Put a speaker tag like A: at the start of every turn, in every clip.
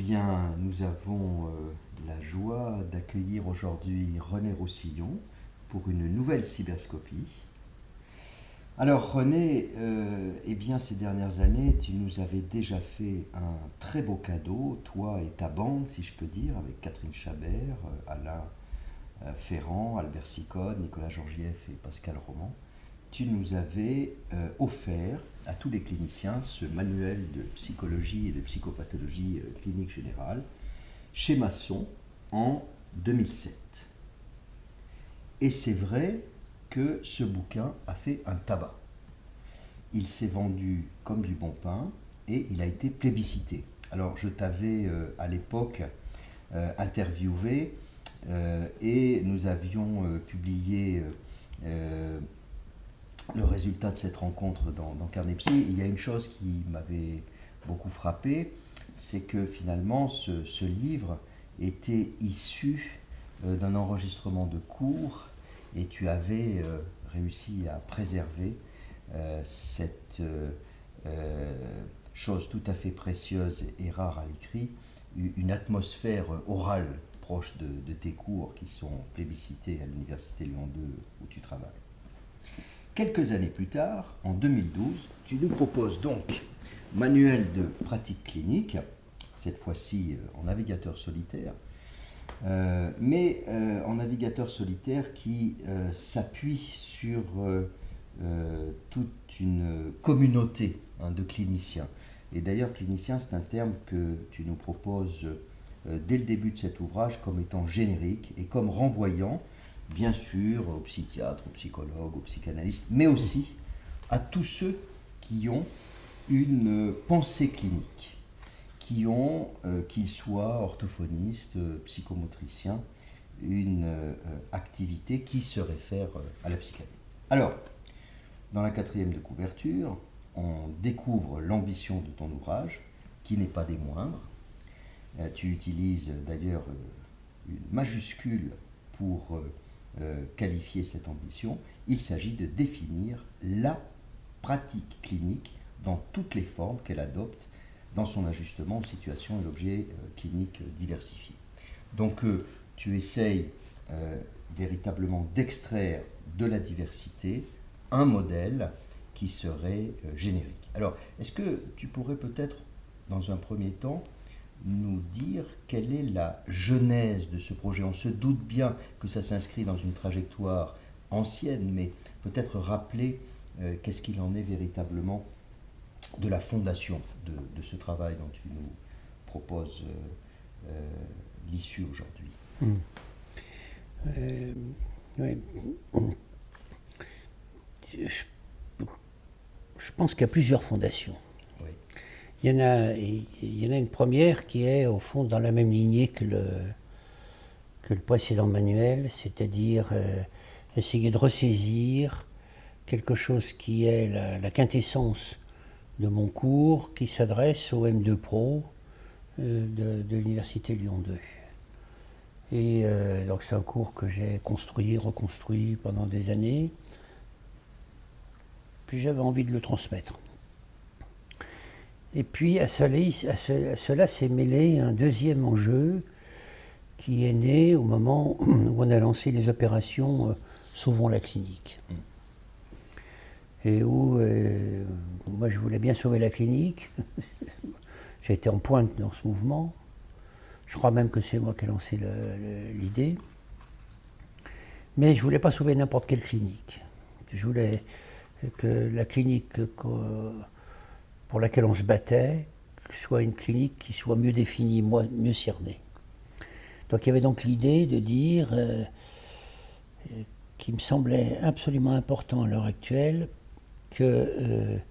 A: bien, nous avons la joie d'accueillir aujourd'hui René Roussillon pour une nouvelle cyberscopie. Alors René, eh bien ces dernières années, tu nous avais déjà fait un très beau cadeau, toi et ta bande, si je peux dire, avec Catherine Chabert, Alain Ferrand, Albert Sicode, Nicolas Georgieff et Pascal Roman. Tu nous avais offert à tous les cliniciens ce manuel de psychologie et de psychopathologie clinique générale chez Masson en 2007. Et c'est vrai que ce bouquin a fait un tabac. Il s'est vendu comme du bon pain et il a été plébiscité. Alors je t'avais à l'époque interviewé et nous avions publié le résultat de cette rencontre dans Carnet Psy. Il y a une chose qui m'avait beaucoup frappé, c'est que finalement ce livre était issu d'un enregistrement de cours et tu avais réussi à préserver cette chose tout à fait précieuse et rare à l'écrit, une atmosphère orale proche de tes cours qui sont plébiscités à l'Université Lyon 2 où tu travailles. Quelques années plus tard, en 2012, tu nous proposes donc manuel de pratique clinique, cette fois-ci en navigateur solitaire, mais en navigateur solitaire qui s'appuie sur toute une communauté de cliniciens. Et d'ailleurs, clinicien, c'est un terme que tu nous proposes dès le début de cet ouvrage comme étant générique et comme renvoyant, bien sûr, aux psychiatres, aux psychologues, aux psychanalystes, mais aussi à tous ceux qui ont une pensée clinique, qui ont, qu'ils soient orthophonistes, psychomotriciens, une activité qui se réfère à la psychanalyse. Alors, dans la quatrième de couverture, on découvre l'ambition de ton ouvrage, qui n'est pas des moindres. Tu utilises d'ailleurs une majuscule pour qualifier cette ambition. Il s'agit de définir la pratique clinique dans toutes les formes qu'elle adopte dans son ajustement aux situations et objets cliniques diversifiés. Donc tu essayes véritablement d'extraire de la diversité un modèle qui serait générique. Alors, est-ce que tu pourrais peut-être, dans un premier temps, nous dire quelle est la genèse de ce projet? On se doute bien que ça s'inscrit dans une trajectoire ancienne, mais peut-être rappeler qu'est-ce qu'il en est véritablement de la fondation de ce travail dont tu nous proposes l'issue aujourd'hui.
B: Oui. Je pense qu'il y a plusieurs fondations.
A: Oui.
B: Il y en a une première qui est au fond dans la même lignée que le précédent manuel, c'est-à-dire essayer de ressaisir quelque chose qui est la quintessence de mon cours, qui s'adresse au M2 Pro de l'Université Lyon 2. Et donc c'est un cours que j'ai construit, reconstruit pendant des années. Puis j'avais envie de le transmettre. Et puis à cela s'est mêlé un deuxième enjeu qui est né au moment où on a lancé les opérations Sauvons la clinique. Et où moi je voulais bien sauver la clinique. J'ai été en pointe dans ce mouvement. Je crois même que c'est moi qui ai lancé l'idée. Mais je ne voulais pas sauver n'importe quelle clinique. Je voulais que la clinique pour laquelle on se battait soit une clinique qui soit mieux définie, mieux cernée. Donc il y avait donc l'idée de dire, qui me semblait absolument important à l'heure actuelle, qu'il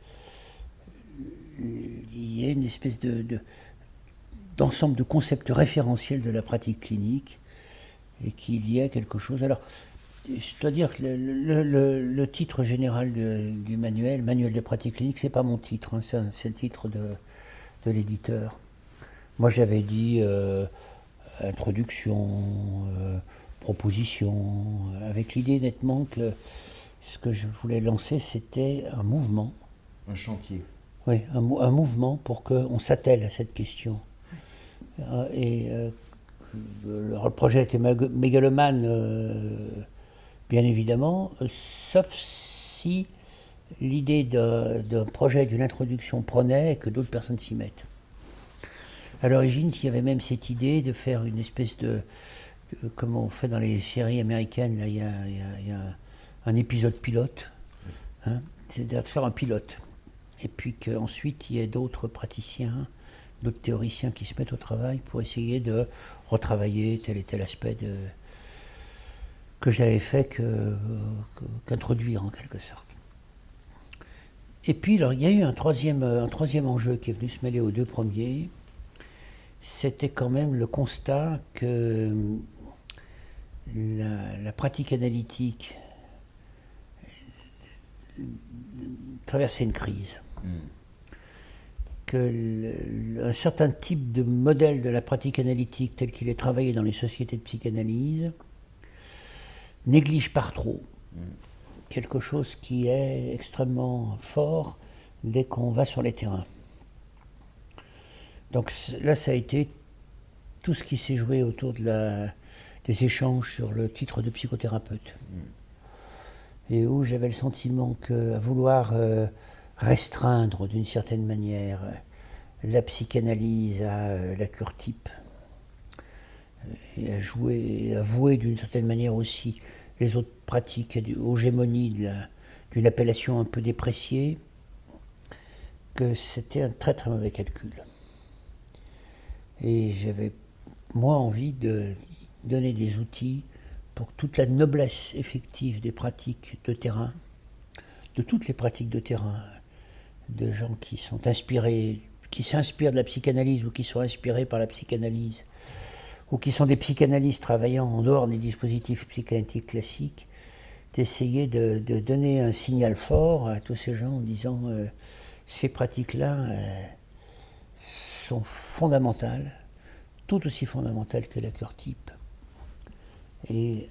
B: y ait une espèce d'ensemble de concepts référentiels de la pratique clinique et qu'il y ait quelque chose. Alors, je dois dire que le titre général du manuel de pratique clinique, c'est pas mon titre, hein, c'est le titre de l'éditeur. Moi j'avais dit introduction, proposition, avec l'idée nettement que ce que je voulais lancer c'était un mouvement.
A: Un chantier.
B: Oui, un mouvement pour qu'on s'attelle à cette question. Le projet était mégalomane, bien évidemment, sauf si l'idée d'un projet, d'une introduction prenait et que d'autres personnes s'y mettent. À l'origine, il y avait même cette idée de faire une espèce comme on fait dans les séries américaines, là, il y a un épisode pilote, hein, c'est-à-dire de faire un pilote. Et puis qu'ensuite, il y ait d'autres praticiens, d'autres théoriciens qui se mettent au travail pour essayer de retravailler tel et tel aspect que j'avais fait qu'introduire en quelque sorte. Et puis, alors, il y a eu un troisième enjeu qui est venu se mêler aux deux premiers. C'était quand même le constat que la pratique analytique traversait une crise. Un certain type de modèle de la pratique analytique tel qu'il est travaillé dans les sociétés de psychanalyse néglige par trop quelque chose qui est extrêmement fort dès qu'on va sur les terrains. Donc là, ça a été tout ce qui s'est joué autour des échanges sur le titre de psychothérapeute. Et où j'avais le sentiment qu'à vouloir restreindre d'une certaine manière la psychanalyse à la cure type, et à vouer d'une certaine manière aussi les autres pratiques aux gémonies d'une appellation un peu dépréciée, que c'était un très très mauvais calcul. Et j'avais, moi, envie de donner des outils pour toute la noblesse effective des pratiques de terrain, de toutes les pratiques de terrain, de gens qui sont inspirés, qui s'inspirent de la psychanalyse ou qui sont inspirés par la psychanalyse, ou qui sont des psychanalystes travaillant en dehors des dispositifs psychanalytiques classiques, d'essayer de donner un signal fort à tous ces gens en disant ces pratiques-là sont fondamentales, tout aussi fondamentales que la cure type. Et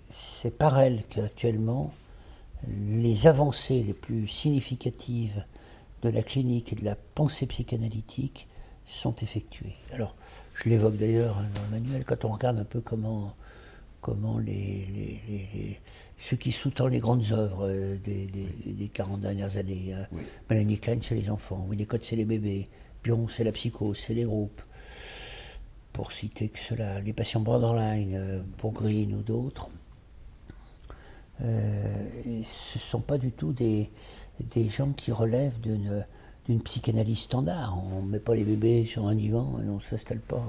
B: c'est par elles qu'actuellement, les avancées les plus significatives de la clinique et de la pensée psychanalytique sont effectuées. Alors, je l'évoque d'ailleurs dans le manuel, quand on regarde un peu comment ceux qui sous-tendent les grandes œuvres des 40 dernières années, oui. Melanie Klein, c'est les enfants, Winnicott, c'est les bébés, Bion, c'est la psychose, c'est les groupes, pour citer que cela, les patients borderline, pour Green ou d'autres. Ce ne sont pas du tout des gens qui relèvent d'une psychanalyse standard. On ne met pas les bébés sur un divan et on ne s'installe pas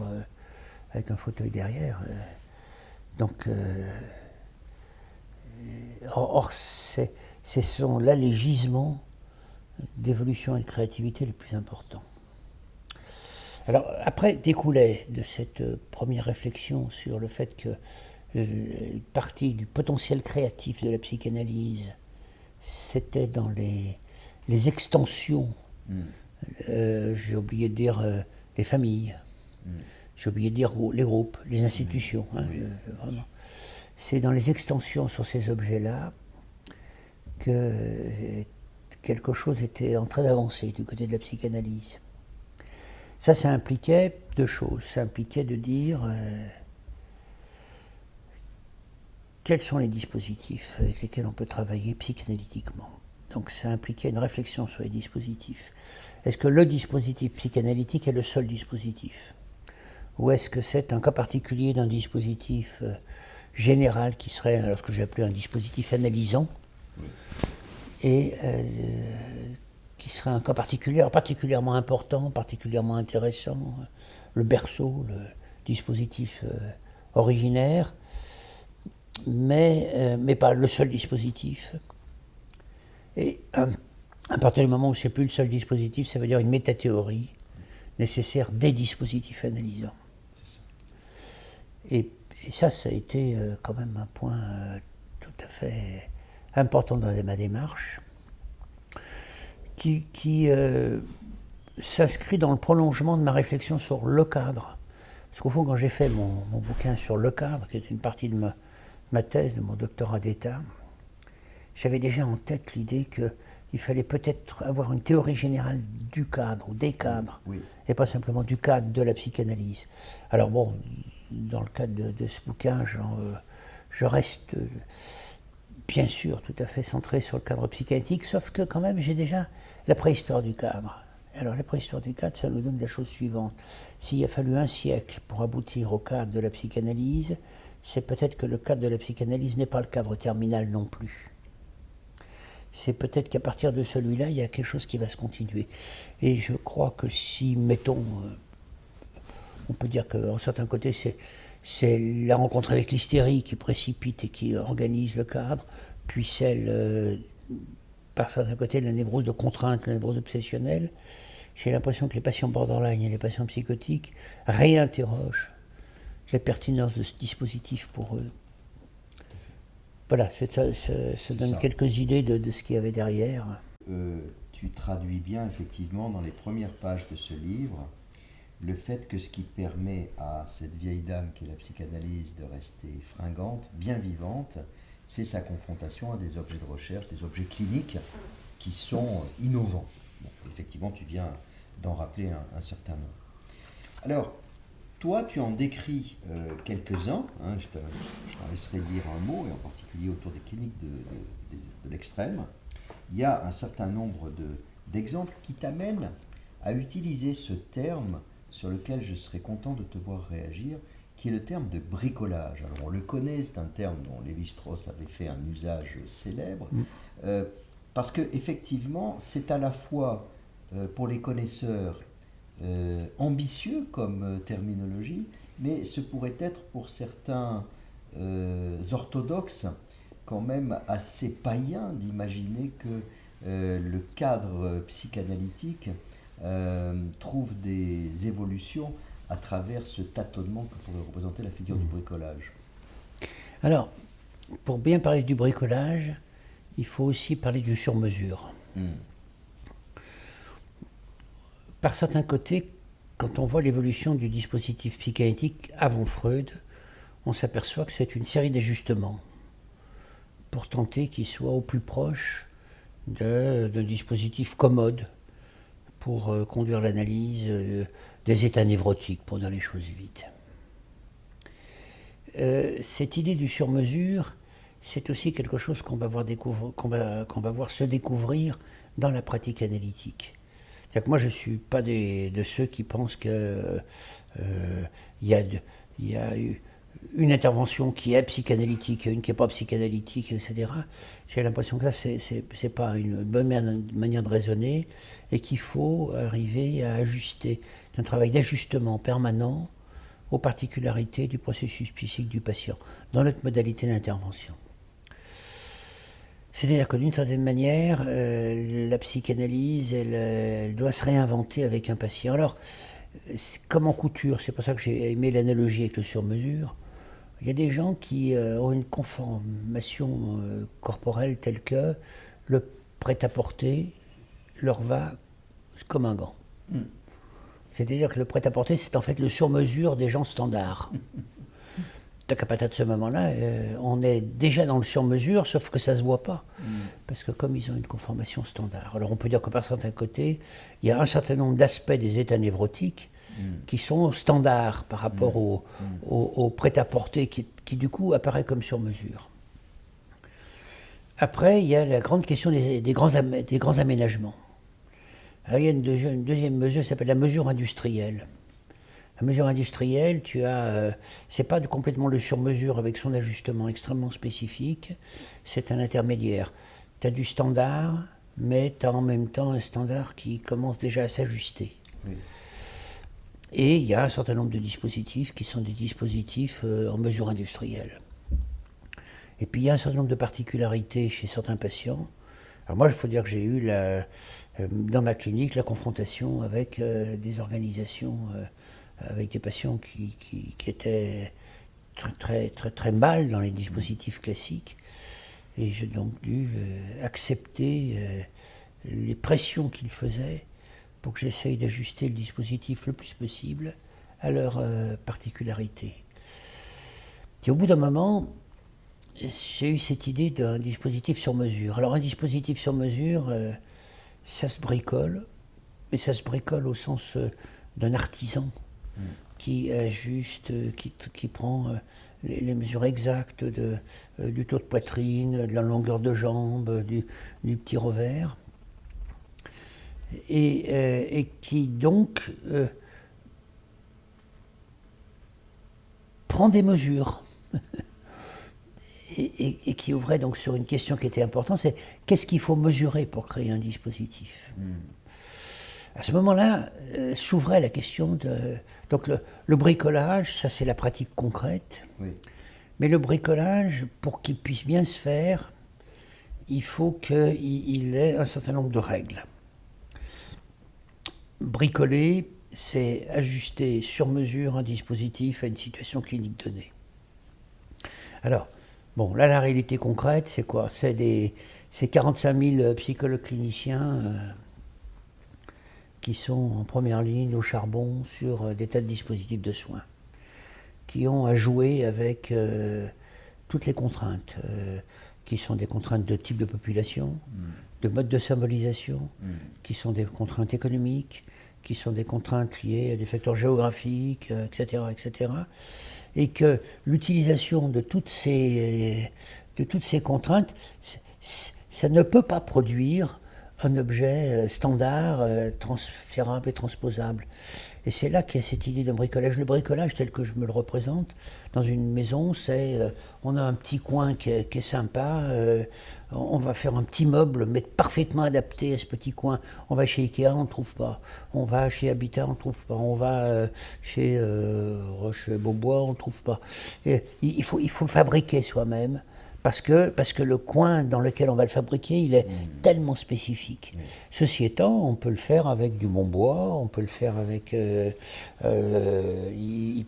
B: avec un fauteuil derrière. Donc, or ce sont là les gisements d'évolution et de créativité les plus importants. Alors, après, découlait de cette première réflexion sur le fait que une partie du potentiel créatif de la psychanalyse, c'était dans les extensions. J'ai oublié de dire les familles. J'ai oublié de dire les groupes, les institutions. Hein, vraiment. C'est dans les extensions sur ces objets-là que quelque chose était en train d'avancer du côté de la psychanalyse. Ça impliquait deux choses. Ça impliquait de dire quels sont les dispositifs avec lesquels on peut travailler psychanalytiquement. Donc ça impliquait une réflexion sur les dispositifs. Est-ce que le dispositif psychanalytique est le seul dispositif ? Ou est-ce que c'est un cas particulier d'un dispositif général qui serait alors ce que j'ai appelé un dispositif analysant et qui serait un cas particulier, particulièrement important, particulièrement intéressant, le berceau, le dispositif originaire, mais pas le seul dispositif. Et à partir du moment où c'est plus le seul dispositif, ça veut dire une métathéorie nécessaire des dispositifs analysants. Et ça a été quand même un point tout à fait important dans ma démarche, qui s'inscrit dans le prolongement de ma réflexion sur le cadre. Parce qu'au fond, quand j'ai fait mon bouquin sur le cadre, qui est une partie de ma thèse, de mon doctorat d'État, j'avais déjà en tête l'idée qu'il il fallait peut-être avoir une théorie générale du cadre ou des cadres,
A: Oui.
B: et pas simplement du cadre de la psychanalyse. Alors bon, dans le cadre de ce bouquin, je reste bien sûr tout à fait centré sur le cadre psychanalytique, sauf que quand même j'ai déjà la préhistoire du cadre. Alors la préhistoire du cadre, ça nous donne la chose suivante. S'il a fallu un siècle pour aboutir au cadre de la psychanalyse, c'est peut-être que le cadre de la psychanalyse n'est pas le cadre terminal non plus. C'est peut-être qu'à partir de celui-là, il y a quelque chose qui va se continuer. Et je crois que si, mettons, on peut dire qu'en certains côtés, c'est la rencontre avec l'hystérie qui précipite et qui organise le cadre, puis celle, par certains côtés, de la névrose de contrainte, la névrose obsessionnelle. J'ai l'impression que les patients borderline et les patients psychotiques réinterrogent la pertinence de ce dispositif pour eux. Voilà, ça donne
A: ça.
B: quelques idées de ce qu'il y avait derrière.
A: Tu traduis bien effectivement dans les premières pages de ce livre le fait que ce qui permet à cette vieille dame qui est la psychanalyse de rester fringante, bien vivante, c'est sa confrontation à des objets de recherche, des objets cliniques qui sont innovants. Bon, effectivement, tu viens d'en rappeler un certain nombre. Alors, toi, tu en décris quelques-uns, hein, je t'en laisserai dire un mot, et en particulier autour des cliniques de l'extrême. Il y a un certain nombre d'exemples qui t'amènent à utiliser ce terme sur lequel je serais content de te voir réagir, qui est le terme de bricolage. Alors on le connaît, c'est un terme dont Lévi-Strauss avait fait un usage célèbre, parce qu'effectivement, c'est à la fois, pour les connaisseurs, ambitieux comme terminologie, mais ce pourrait être pour certains orthodoxes quand même assez païen d'imaginer que le cadre psychanalytique trouve des évolutions à travers ce tâtonnement que pourrait représenter la figure du bricolage.
B: Alors, pour bien parler du bricolage, il faut aussi parler du sur-mesure. Par certains côtés, quand on voit l'évolution du dispositif psychanalytique avant Freud, on s'aperçoit que c'est une série d'ajustements pour tenter qu'il soit au plus proche de dispositifs commodes pour conduire l'analyse des états névrotiques, pour dire les choses vite. Cette idée du sur-mesure, c'est aussi quelque chose qu'on va voir se découvrir dans la pratique analytique. C'est-à-dire que moi, je ne suis pas de ceux qui pensent qu'il y a une intervention qui est psychanalytique et une qui n'est pas psychanalytique, etc. J'ai l'impression que ça, c'est pas une bonne manière de raisonner et qu'il faut arriver à ajuster. C'est un travail d'ajustement permanent aux particularités du processus psychique du patient dans notre modalité d'intervention. C'est-à-dire que d'une certaine manière, la psychanalyse, elle doit se réinventer avec un patient. Alors, comme en couture, c'est pour ça que j'ai aimé l'analogie avec le sur-mesure, il y a des gens qui ont une conformation corporelle telle que le prêt-à-porter leur va comme un gant. C'est-à-dire que le prêt-à-porter, c'est en fait le sur-mesure des gens standards. Donc à partir de ce moment-là, on est déjà dans le sur-mesure, sauf que ça ne se voit pas. Parce que comme ils ont une conformation standard. Alors on peut dire que par certains côtés, il y a un certain nombre d'aspects des états névrotiques qui sont standards par rapport au prêt-à-porter qui du coup apparaît comme sur-mesure. Après, il y a la grande question des grands aménagements. Alors, il y a une deuxième mesure qui s'appelle la mesure industrielle. La mesure industrielle, c'est pas complètement le sur-mesure avec son ajustement extrêmement spécifique, c'est un intermédiaire. Tu as du standard, mais tu as en même temps un standard qui commence déjà à s'ajuster. Oui. Et il y a un certain nombre de dispositifs qui sont des dispositifs en mesure industrielle. Et puis il y a un certain nombre de particularités chez certains patients. Alors moi, il faut dire que j'ai eu dans ma clinique la confrontation avec des organisations avec des patients qui étaient très mal dans les dispositifs classiques. Et j'ai donc dû accepter les pressions qu'ils faisaient pour que j'essaye d'ajuster le dispositif le plus possible à leurs particularités. Et au bout d'un moment, j'ai eu cette idée d'un dispositif sur mesure. Alors un dispositif sur mesure, ça se bricole, mais ça se bricole au sens d'un artisan qui ajuste, qui prend les mesures exactes du taux de poitrine, de la longueur de jambe, du petit revers, et qui donc prend des mesures. Et qui ouvrait donc sur une question qui était importante, c'est qu'est-ce qu'il faut mesurer pour créer un dispositif. À ce moment-là, s'ouvrait la question de... Donc le bricolage, ça c'est la pratique concrète,
A: Oui.
B: mais le bricolage, pour qu'il puisse bien se faire, il faut qu'il ait un certain nombre de règles. Bricoler, c'est ajuster sur mesure un dispositif à une situation clinique donnée. Alors, bon, là, la réalité concrète, c'est quoi? C'est 45 000 psychologues cliniciens qui sont en première ligne au charbon sur des tas de dispositifs de soins, qui ont à jouer avec toutes les contraintes, qui sont des contraintes de type de population, de mode de symbolisation, qui sont des contraintes économiques, qui sont des contraintes liées à des facteurs géographiques, etc., etc., et que l'utilisation de toutes ces contraintes, ça ne peut pas produire un objet standard, transférable et transposable. Et c'est là qu'il y a cette idée d'un bricolage. Le bricolage, tel que je me le représente, dans une maison, c'est on a un petit coin qui est sympa, on va faire un petit meuble, mais parfaitement adapté à ce petit coin. On va chez Ikea, on ne trouve pas. On va chez Habitat, on ne trouve pas. On va chez Roche-Beaubois, on ne trouve pas. Et il faut le fabriquer soi-même. Parce que le coin dans lequel on va le fabriquer, il est tellement spécifique. Ceci étant, on peut le faire avec du bon bois, on peut le faire avec... il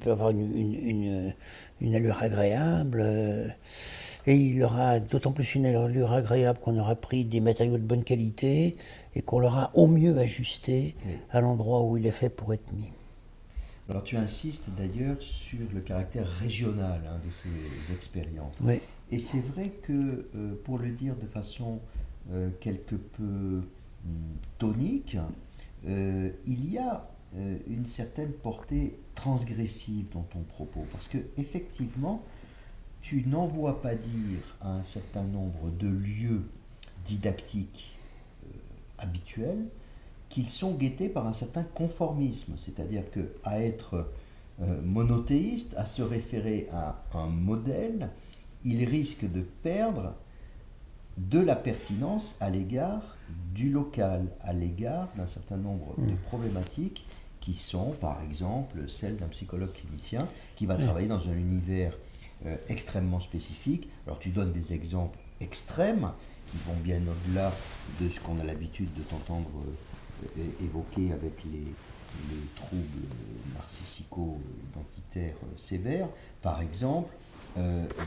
B: peut avoir une allure agréable, et il aura d'autant plus une allure agréable qu'on aura pris des matériaux de bonne qualité et qu'on l'aura au mieux ajusté à l'endroit où il est fait pour être mis.
A: Alors tu insistes d'ailleurs sur le caractère régional de ces expériences.
B: Oui.
A: Et c'est vrai que, pour le dire de façon quelque peu tonique, il y a une certaine portée transgressive dans ton propos. Parce que effectivement, tu n'envoies pas dire à un certain nombre de lieux didactiques habituels qu'ils sont guettés par un certain conformisme. C'est-à-dire qu'à être monothéiste, à se référer à un modèle, il risque de perdre de la pertinence à l'égard du local, à l'égard d'un certain nombre de problématiques qui sont, par exemple, celles d'un psychologue clinicien qui va travailler dans un univers extrêmement spécifique. Alors tu donnes des exemples extrêmes qui vont bien au-delà de ce qu'on a l'habitude de t'entendre évoquer avec les troubles narcissico-identitaires sévères. Par exemple,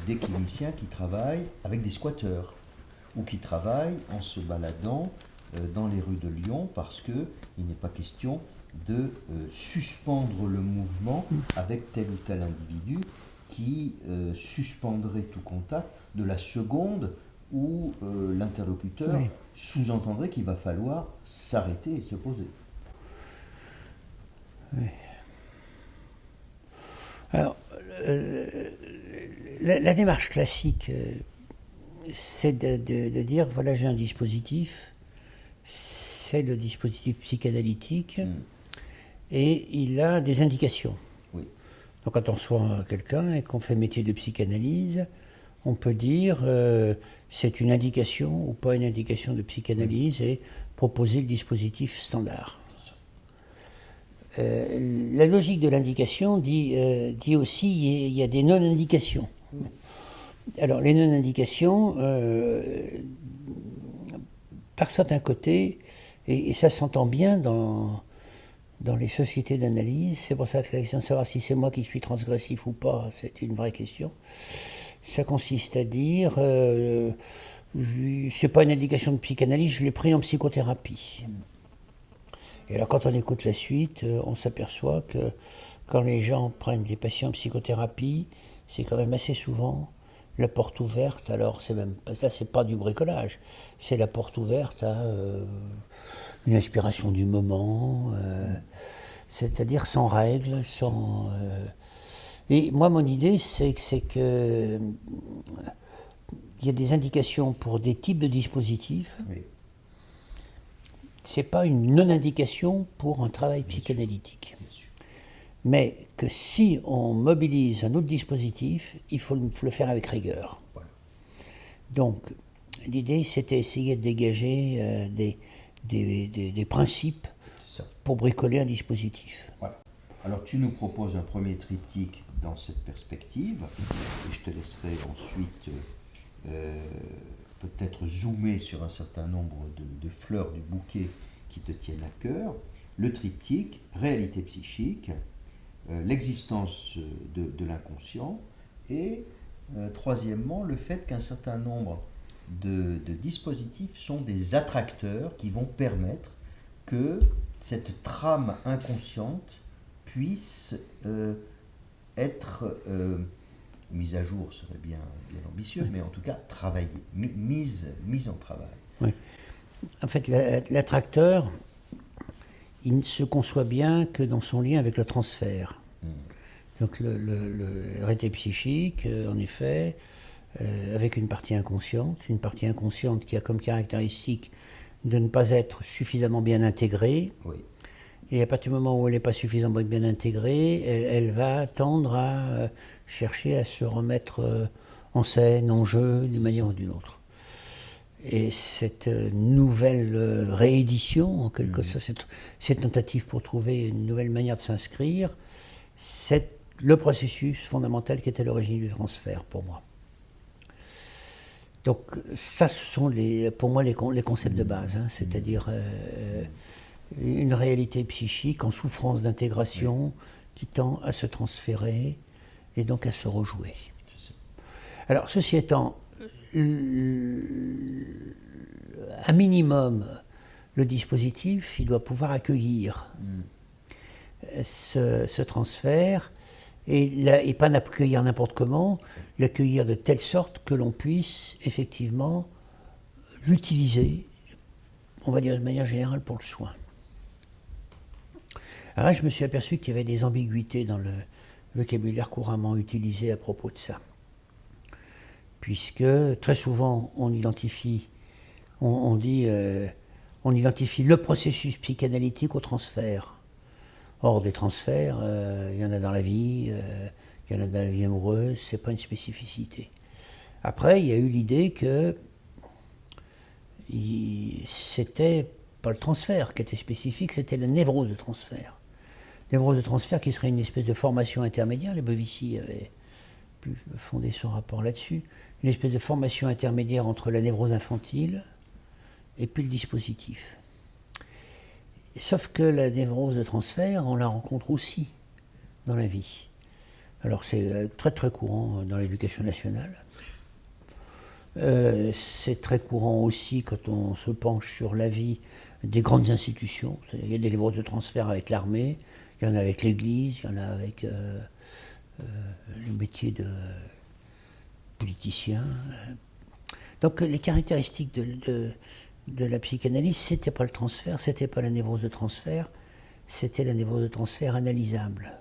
A: des cliniciens qui travaillent avec des squatteurs ou qui travaillent en se baladant dans les rues de Lyon parce qu'il n'est pas question de suspendre le mouvement avec tel ou tel individu qui suspendrait tout contact de la seconde où l'interlocuteur sous-entendrait qu'il va falloir s'arrêter et se poser.
B: Oui. Alors, la démarche classique, c'est de dire, voilà, j'ai un dispositif, c'est le dispositif psychanalytique, et il a des indications.
A: Oui.
B: Donc quand on reçoit quelqu'un et qu'on fait métier de psychanalyse, on peut dire c'est une indication ou pas une indication de psychanalyse et proposer le dispositif standard. La logique de l'indication dit aussi il y a des non-indications. Alors les non-indications, par certains côtés, et ça s'entend bien dans les sociétés d'analyse, c'est pour ça que la question de savoir si c'est moi qui suis transgressif ou pas, c'est une vraie question. Ça consiste à dire, c'est pas une indication de psychanalyse, je l'ai pris en psychothérapie. Et alors quand on écoute la suite, on s'aperçoit que quand les gens prennent des patients en psychothérapie, c'est quand même assez souvent la porte ouverte, alors là c'est pas du bricolage, c'est la porte ouverte à une inspiration du moment, c'est-à-dire sans règles, sans... Et moi mon idée c'est que il y a des indications pour des types de dispositifs,
A: Oui.
B: c'est pas une non-indication pour un travail psychanalytique.
A: Bien sûr.
B: Mais que si on mobilise un autre dispositif, il faut le faire avec rigueur.
A: Voilà.
B: Donc, l'idée, c'était essayer de dégager des principes
A: C'est ça.
B: pour bricoler un dispositif.
A: Voilà. Alors tu nous proposes un premier triptyque dans cette perspective, et je te laisserai ensuite peut-être zoomer sur un certain nombre de fleurs du bouquet qui te tiennent à cœur. Le triptyque, réalité psychique, l'existence de l'inconscient, et troisièmement, le fait qu'un certain nombre de dispositifs sont des attracteurs qui vont permettre que cette trame inconsciente puisse être mise à jour, serait bien ambitieux,
B: Oui.
A: mais en tout cas travaillée, mise en travail.
B: Oui. En fait, l'attracteur, il ne se conçoit bien que dans son lien avec le transfert. Donc le réalité psychique, en effet, avec une partie inconsciente qui a comme caractéristique de ne pas être suffisamment bien intégrée.
A: Oui.
B: Et à partir du moment où elle n'est pas suffisamment bien intégrée, elle va tendre à chercher à se remettre en scène, en jeu, d'une manière ou d'une autre. Et cette nouvelle réédition, en quelque sorte, cette tentative pour trouver une nouvelle manière de s'inscrire, c'est le processus fondamental qui est à l'origine du transfert pour moi. Donc ça, ce sont pour moi les concepts de base, hein, c'est-à-dire une réalité psychique en souffrance d'intégration qui tend à se transférer et donc à se rejouer. Alors ceci étant, un minimum, le dispositif, il doit pouvoir accueillir ce transfert et pas l'accueillir n'importe comment, l'accueillir de telle sorte que l'on puisse effectivement l'utiliser, on va dire de manière générale, pour le soin. Alors là, je me suis aperçu qu'il y avait des ambiguïtés dans le vocabulaire couramment utilisé à propos de ça. Puisque très souvent, on identifie le processus psychanalytique au transfert. Or, des transferts, il y en a dans la vie, il y en a dans la vie amoureuse, c'est pas une spécificité. Après, il y a eu l'idée que c'était pas le transfert qui était spécifique, c'était la névrose de transfert. Névrose de transfert qui serait une espèce de formation intermédiaire, les Bovici avaient pu fonder son rapport là-dessus, une espèce de formation intermédiaire entre la névrose infantile et puis le dispositif. Sauf que la névrose de transfert, on la rencontre aussi dans la vie. Alors c'est très très courant dans l'éducation nationale. C'est très courant aussi quand on se penche sur la vie des grandes institutions. Il y a des névroses de transfert avec l'armée, il y en a avec l'Église, il y en a avec le métier de politicien. Donc les caractéristiques de la psychanalyse, c'était pas le transfert, c'était pas la névrose de transfert, c'était la névrose de transfert analysable.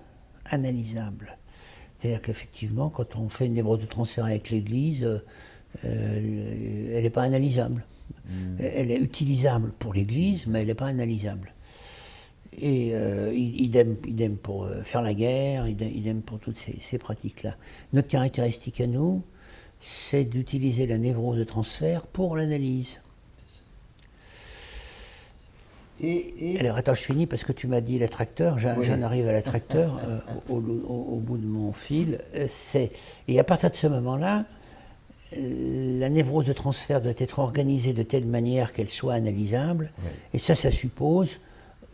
B: C'est-à-dire qu'effectivement, quand on fait une névrose de transfert avec l'Église, elle n'est pas analysable. Elle est utilisable pour l'Église, mais elle n'est pas analysable. Et idem pour faire la guerre, idem pour toutes ces pratiques-là. Notre caractéristique à nous, c'est d'utiliser la névrose de transfert pour l'analyse. Alors attends, je finis parce que tu m'as dit l'attracteur, j'en arrive à l'attracteur au bout de mon fil. Et à partir de ce moment-là, la névrose de transfert doit être organisée de telle manière qu'elle soit analysable, et ça suppose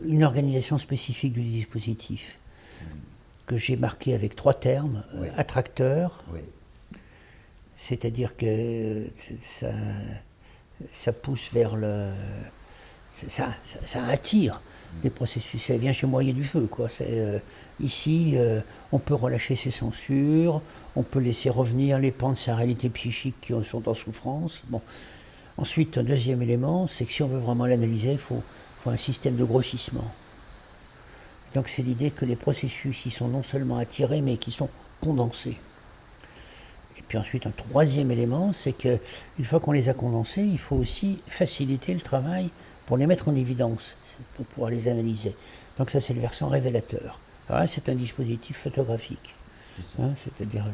B: une organisation spécifique du dispositif, que j'ai marqué avec 3 termes, attracteur, c'est-à-dire que ça pousse vers ça attire les processus. Ça vient chez moi, il y a du feu, quoi. Ici, on peut relâcher ses censures, on peut laisser revenir les pans de sa réalité psychique qui sont en souffrance. Bon. Ensuite, un deuxième élément, c'est que si on veut vraiment l'analyser, il faut un système de grossissement. Donc c'est l'idée que les processus, ils sont non seulement attirés, mais qui sont condensés. Et puis ensuite, un troisième élément, c'est qu'une fois qu'on les a condensés, il faut aussi faciliter le travail pour les mettre en évidence, pour pouvoir les analyser. Donc ça, c'est le versant révélateur. Alors là, c'est un dispositif photographique. Hein, c'est-à-dire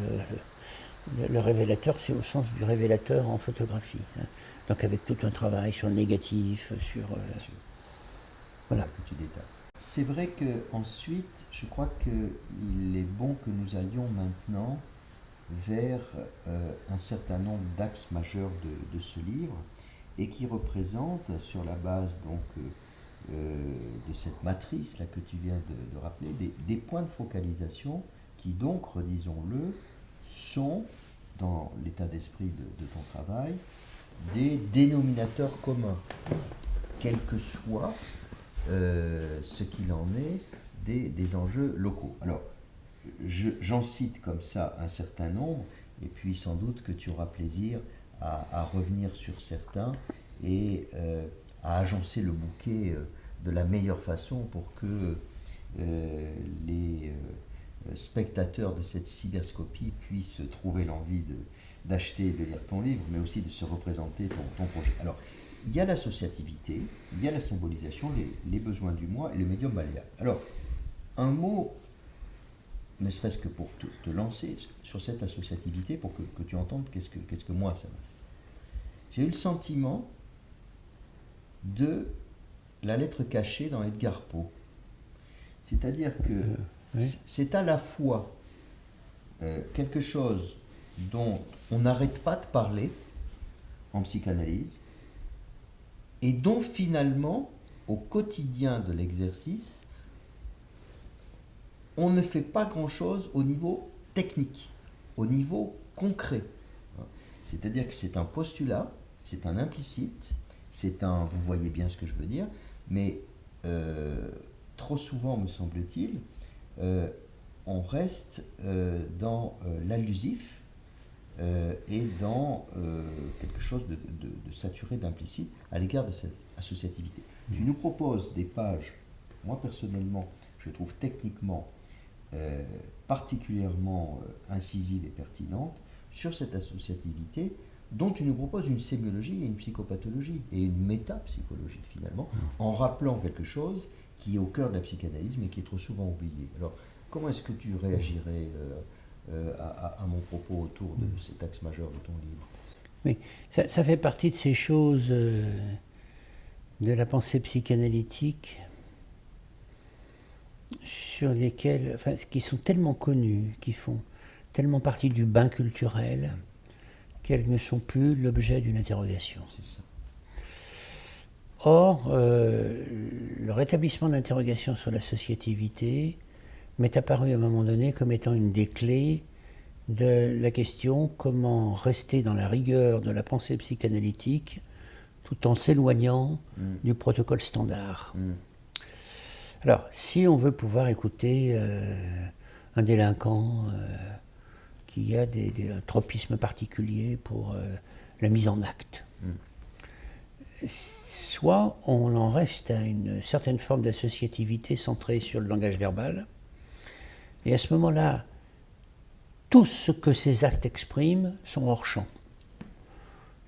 B: le révélateur, c'est au sens du révélateur en photographie. Hein. Donc avec tout un travail sur le négatif, sur...
A: voilà. Petit détail. C'est vrai qu'ensuite, je crois qu'il est bon que nous allions maintenant vers un certain nombre d'axes majeurs de ce livre et qui représentent, sur la base donc de cette matrice là que tu viens de rappeler, des points de focalisation qui donc, redisons-le, sont, dans l'état d'esprit de ton travail, des dénominateurs communs, quel que soit ce qu'il en est des enjeux locaux. Alors, j'en cite comme ça un certain nombre, et puis sans doute que tu auras plaisir à revenir sur certains et à agencer le bouquet de la meilleure façon pour que les spectateurs de cette cyberscopie puissent trouver l'envie d'acheter et de lire ton livre, mais aussi de se représenter ton projet. Alors, il y a l'associativité, il y a la symbolisation, les besoins du moi et le médium malléable. Alors, un mot, ne serait-ce que pour te lancer sur cette associativité, pour que tu entendes qu'est-ce que moi ça m'a fait. J'ai eu le sentiment de la lettre cachée dans Edgar Poe. C'est-à-dire que c'est à la fois quelque chose dont on n'arrête pas de parler en psychanalyse, et dont finalement, au quotidien de l'exercice, on ne fait pas grand-chose au niveau technique, au niveau concret. C'est-à-dire que c'est un postulat, c'est un implicite, vous voyez bien ce que je veux dire, mais trop souvent, me semble-t-il, on reste dans l'allusif, et dans quelque chose de saturé, d'implicite à l'égard de cette associativité. Tu nous proposes des pages, moi personnellement, je trouve techniquement particulièrement incisives et pertinentes sur cette associativité, dont tu nous proposes une sémiologie et une psychopathologie, et une métapsychologie finalement, en rappelant quelque chose qui est au cœur de la psychanalyse, mais qui est trop souvent oublié. Alors, comment est-ce que tu réagirais à mon propos autour de cet axe majeur de ton livre?
B: Oui, ça fait partie de ces choses de la pensée psychanalytique sur lesquelles, qui sont tellement connues, qui font tellement partie du bain culturel, qu'elles ne sont plus l'objet d'une interrogation.
A: C'est ça.
B: Or, le rétablissement de l'interrogation sur l'associativité m'est apparu à un moment donné comme étant une des clés de la question comment rester dans la rigueur de la pensée psychanalytique tout en s'éloignant du protocole standard. Alors, si on veut pouvoir écouter un délinquant qui a un tropisme particulier pour la mise en acte, soit on en reste à une certaine forme d'associativité centrée sur le langage verbal, et à ce moment-là, tout ce que ces actes expriment sont hors champ.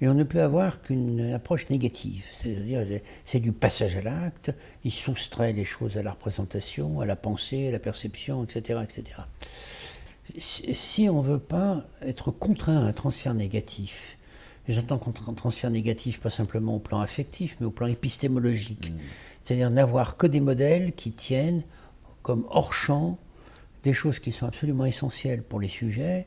B: Et on ne peut avoir qu'une approche négative, c'est-à-dire c'est du passage à l'acte, il soustrait les choses à la représentation, à la pensée, à la perception, etc. etc. Si on ne veut pas être contraint à un transfert négatif, j'entends un transfert négatif pas simplement au plan affectif, mais au plan épistémologique, c'est-à-dire n'avoir que des modèles qui tiennent comme hors champ des choses qui sont absolument essentielles pour les sujets,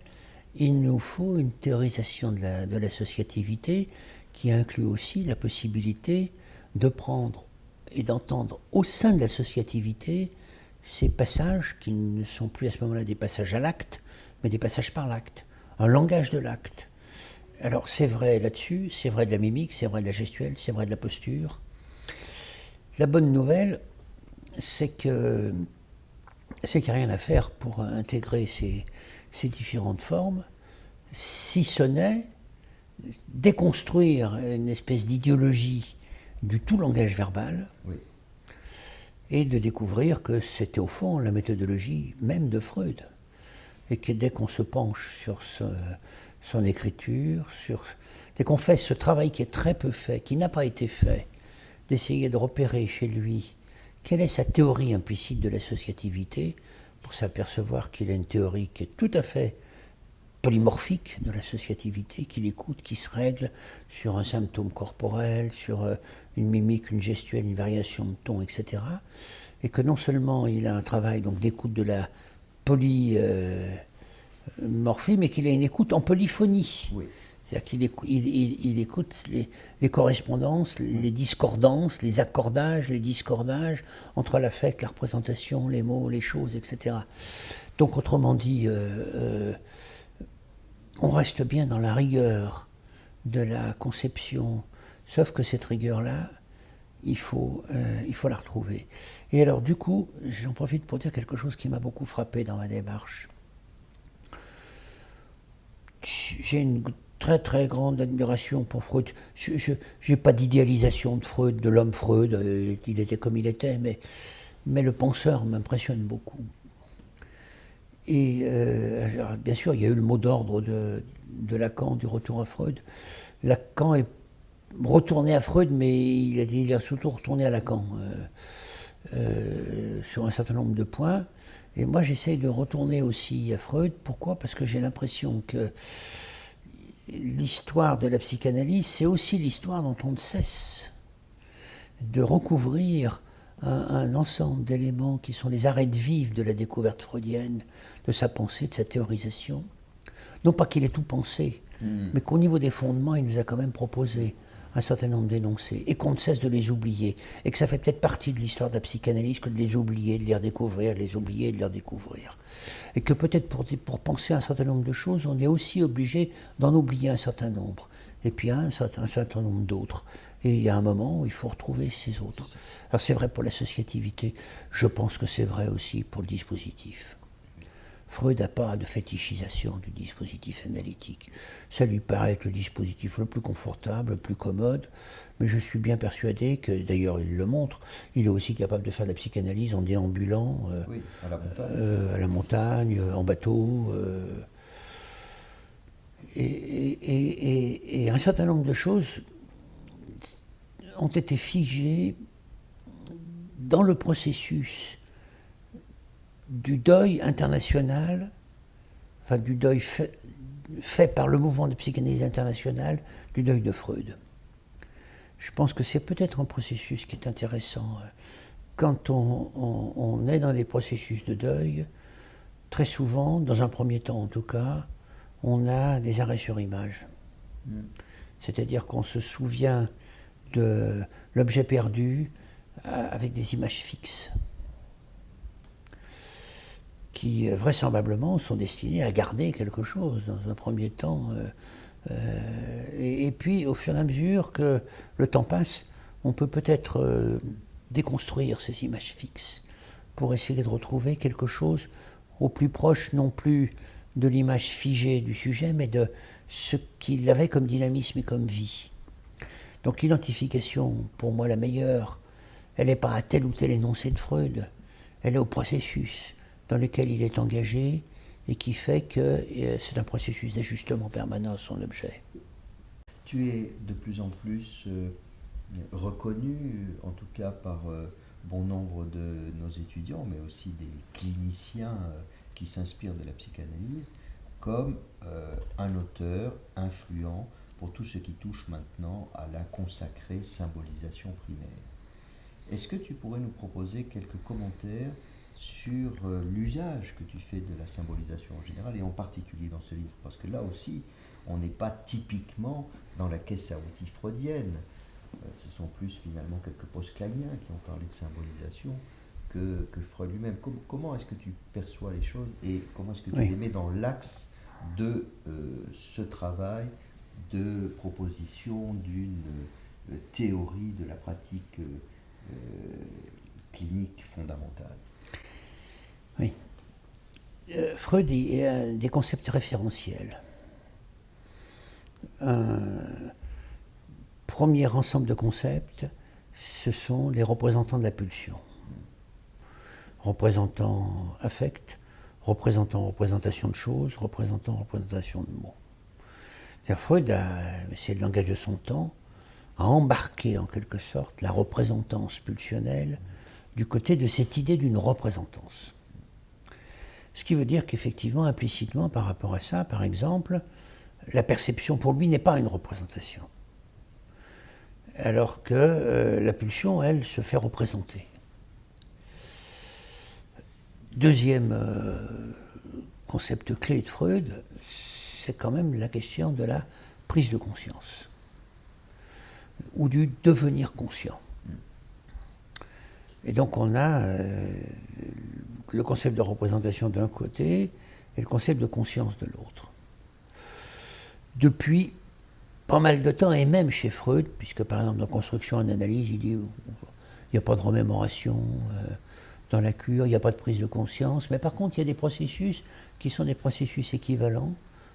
B: il nous faut une théorisation de l'associativité qui inclut aussi la possibilité de prendre et d'entendre au sein de l'associativité ces passages qui ne sont plus à ce moment-là des passages à l'acte, mais des passages par l'acte, un langage de l'acte. Alors c'est vrai là-dessus, c'est vrai de la mimique, c'est vrai de la gestuelle, c'est vrai de la posture. La bonne nouvelle, c'est qu'il n'y a rien à faire pour intégrer ces différentes formes, si ce n'est déconstruire une espèce d'idéologie du tout langage verbal,
A: Oui.
B: et de découvrir que c'était au fond la méthodologie même de Freud. Et que dès qu'on se penche sur son écriture, dès qu'on fait ce travail qui est très peu fait, qui n'a pas été fait, d'essayer de repérer chez lui quelle est sa théorie implicite de l'associativité, pour s'apercevoir qu'il a une théorie qui est tout à fait polymorphique de l'associativité, qu'il écoute, qui se règle sur un symptôme corporel, sur une mimique, une gestuelle, une variation de ton, etc. Et que non seulement il a un travail donc d'écoute de la polymorphie, mais qu'il a une écoute en polyphonie.
A: Oui.
B: C'est-à-dire qu'il écoute les correspondances, les discordances, les accordages, les discordages entre l'affect, la représentation, les mots, les choses, etc. Donc autrement dit, on reste bien dans la rigueur de la conception, sauf que cette rigueur-là, il faut la retrouver. Et alors du coup, j'en profite pour dire quelque chose qui m'a beaucoup frappé dans ma démarche. J'ai une très très grande admiration pour Freud. Je n'ai pas d'idéalisation de Freud, de l'homme Freud, il était comme il était, mais le penseur m'impressionne beaucoup. Et bien sûr, il y a eu le mot d'ordre de Lacan, du retour à Freud. Lacan est retourné à Freud, mais il a surtout retourné à Lacan sur un certain nombre de points. Et moi, j'essaye de retourner aussi à Freud. Pourquoi ? Parce que j'ai l'impression que l'histoire de la psychanalyse, c'est aussi l'histoire dont on ne cesse de recouvrir un ensemble d'éléments qui sont les arêtes vives de la découverte freudienne, de sa pensée, de sa théorisation. Non pas qu'il ait tout pensé, mais qu'au niveau des fondements, il nous a quand même proposé un certain nombre d'énoncés, et qu'on ne cesse de les oublier, et que ça fait peut-être partie de l'histoire de la psychanalyse que de les oublier, de les redécouvrir, de les oublier, de les redécouvrir. Et que peut-être pour penser un certain nombre de choses, on est aussi obligé d'en oublier un certain nombre, et puis un certain nombre d'autres. Et il y a un moment où il faut retrouver ces autres. Alors c'est vrai pour l'associativité, je pense que c'est vrai aussi pour le dispositif. Freud n'a pas de fétichisation du dispositif analytique. Ça lui paraît être le dispositif le plus confortable, le plus commode, mais je suis bien persuadé que, d'ailleurs il le montre, il est aussi capable de faire de la psychanalyse en déambulant,
A: Oui,
B: à la montagne, en bateau. Et un certain nombre de choses ont été figées dans le processus du deuil international, enfin du deuil fait par le mouvement de psychanalyse internationale, du deuil de Freud. Je pense que c'est peut-être un processus qui est intéressant. Quand on est dans des processus de deuil, très souvent, dans un premier temps en tout cas, on a des arrêts sur image. C'est-à-dire qu'on se souvient de l'objet perdu avec des images fixes, qui vraisemblablement sont destinés à garder quelque chose dans un premier temps. Et puis, au fur et à mesure que le temps passe, on peut peut-être déconstruire ces images fixes pour essayer de retrouver quelque chose au plus proche, non plus de l'image figée du sujet, mais de ce qu'il avait comme dynamisme et comme vie. Donc l'identification, pour moi la meilleure, elle n'est pas à tel ou tel énoncé de Freud, elle est au processus dans lequel il est engagé et qui fait que c'est un processus d'ajustement permanent à son objet.
A: Tu es de plus en plus reconnu, en tout cas par bon nombre de nos étudiants, mais aussi des cliniciens qui s'inspirent de la psychanalyse, comme un auteur influent pour tout ce qui touche maintenant à la consacrée symbolisation primaire. Est-ce que tu pourrais nous proposer quelques commentaires sur l'usage que tu fais de la symbolisation en général et en particulier dans ce livre? Parce que là aussi, on n'est pas typiquement dans la caisse à outils freudienne. Ce sont plus finalement quelques post-claniens qui ont parlé de symbolisation que Freud lui-même. Comment est-ce que tu perçois les choses et comment est-ce que tu les mets dans l'axe de ce travail de proposition d'une théorie de la pratique clinique fondamentale.
B: Oui. Freud a des concepts référentiels. Un premier ensemble de concepts, ce sont les représentants de la pulsion. Représentant affect, représentation de choses, représentation de mots. Freud, c'est le langage de son temps, a embarqué en quelque sorte la représentance pulsionnelle du côté de cette idée d'une représentance. Ce qui veut dire qu'effectivement, implicitement, par rapport à ça, par exemple, la perception pour lui n'est pas une représentation. Alors que la pulsion, elle, se fait représenter. Deuxième concept clé de Freud, c'est quand même la question de la prise de conscience, ou du devenir conscient. Et donc on a le concept de représentation d'un côté et le concept de conscience de l'autre. Depuis pas mal de temps, et même chez Freud, puisque par exemple dans Construction et Analyse, il dit il n'y a pas de remémoration dans la cure, il n'y a pas de prise de conscience, mais par contre il y a des processus qui sont des processus équivalents,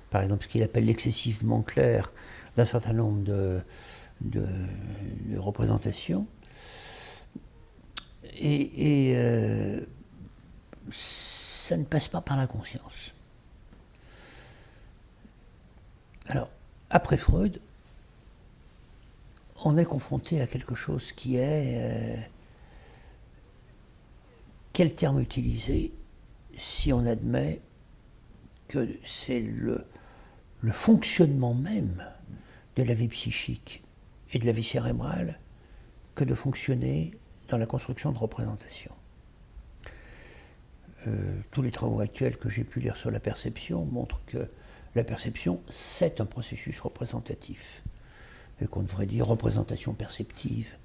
B: par exemple ce qu'il appelle l'excessivement clair d'un certain nombre de représentations, et ça ne passe pas par la conscience. Alors, après Freud, on est confronté à quelque chose qui est... quel terme utiliser si on admet que c'est le fonctionnement même de la vie psychique et de la vie cérébrale que de fonctionner dans la construction de représentation. Tous les travaux actuels que j'ai pu lire sur la perception montrent que la perception, c'est un processus représentatif, et qu'on devrait dire représentation perceptive.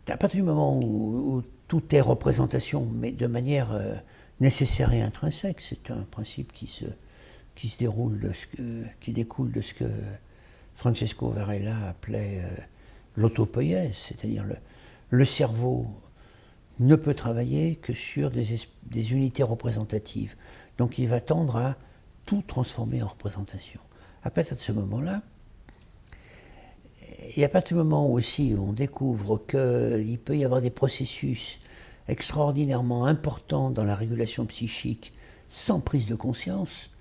B: À partir du moment où tout est représentation, mais de manière nécessaire et intrinsèque, c'est un principe qui découle de ce que Francesco Varela appelait l'autopoïèse, c'est-à-dire le cerveau ne peut travailler que sur des unités représentatives. Donc il va tendre à tout transformer en représentation. À partir de ce moment-là, et à partir du moment où aussi on découvre qu'il peut y avoir des processus extraordinairement importants dans la régulation psychique sans prise de conscience,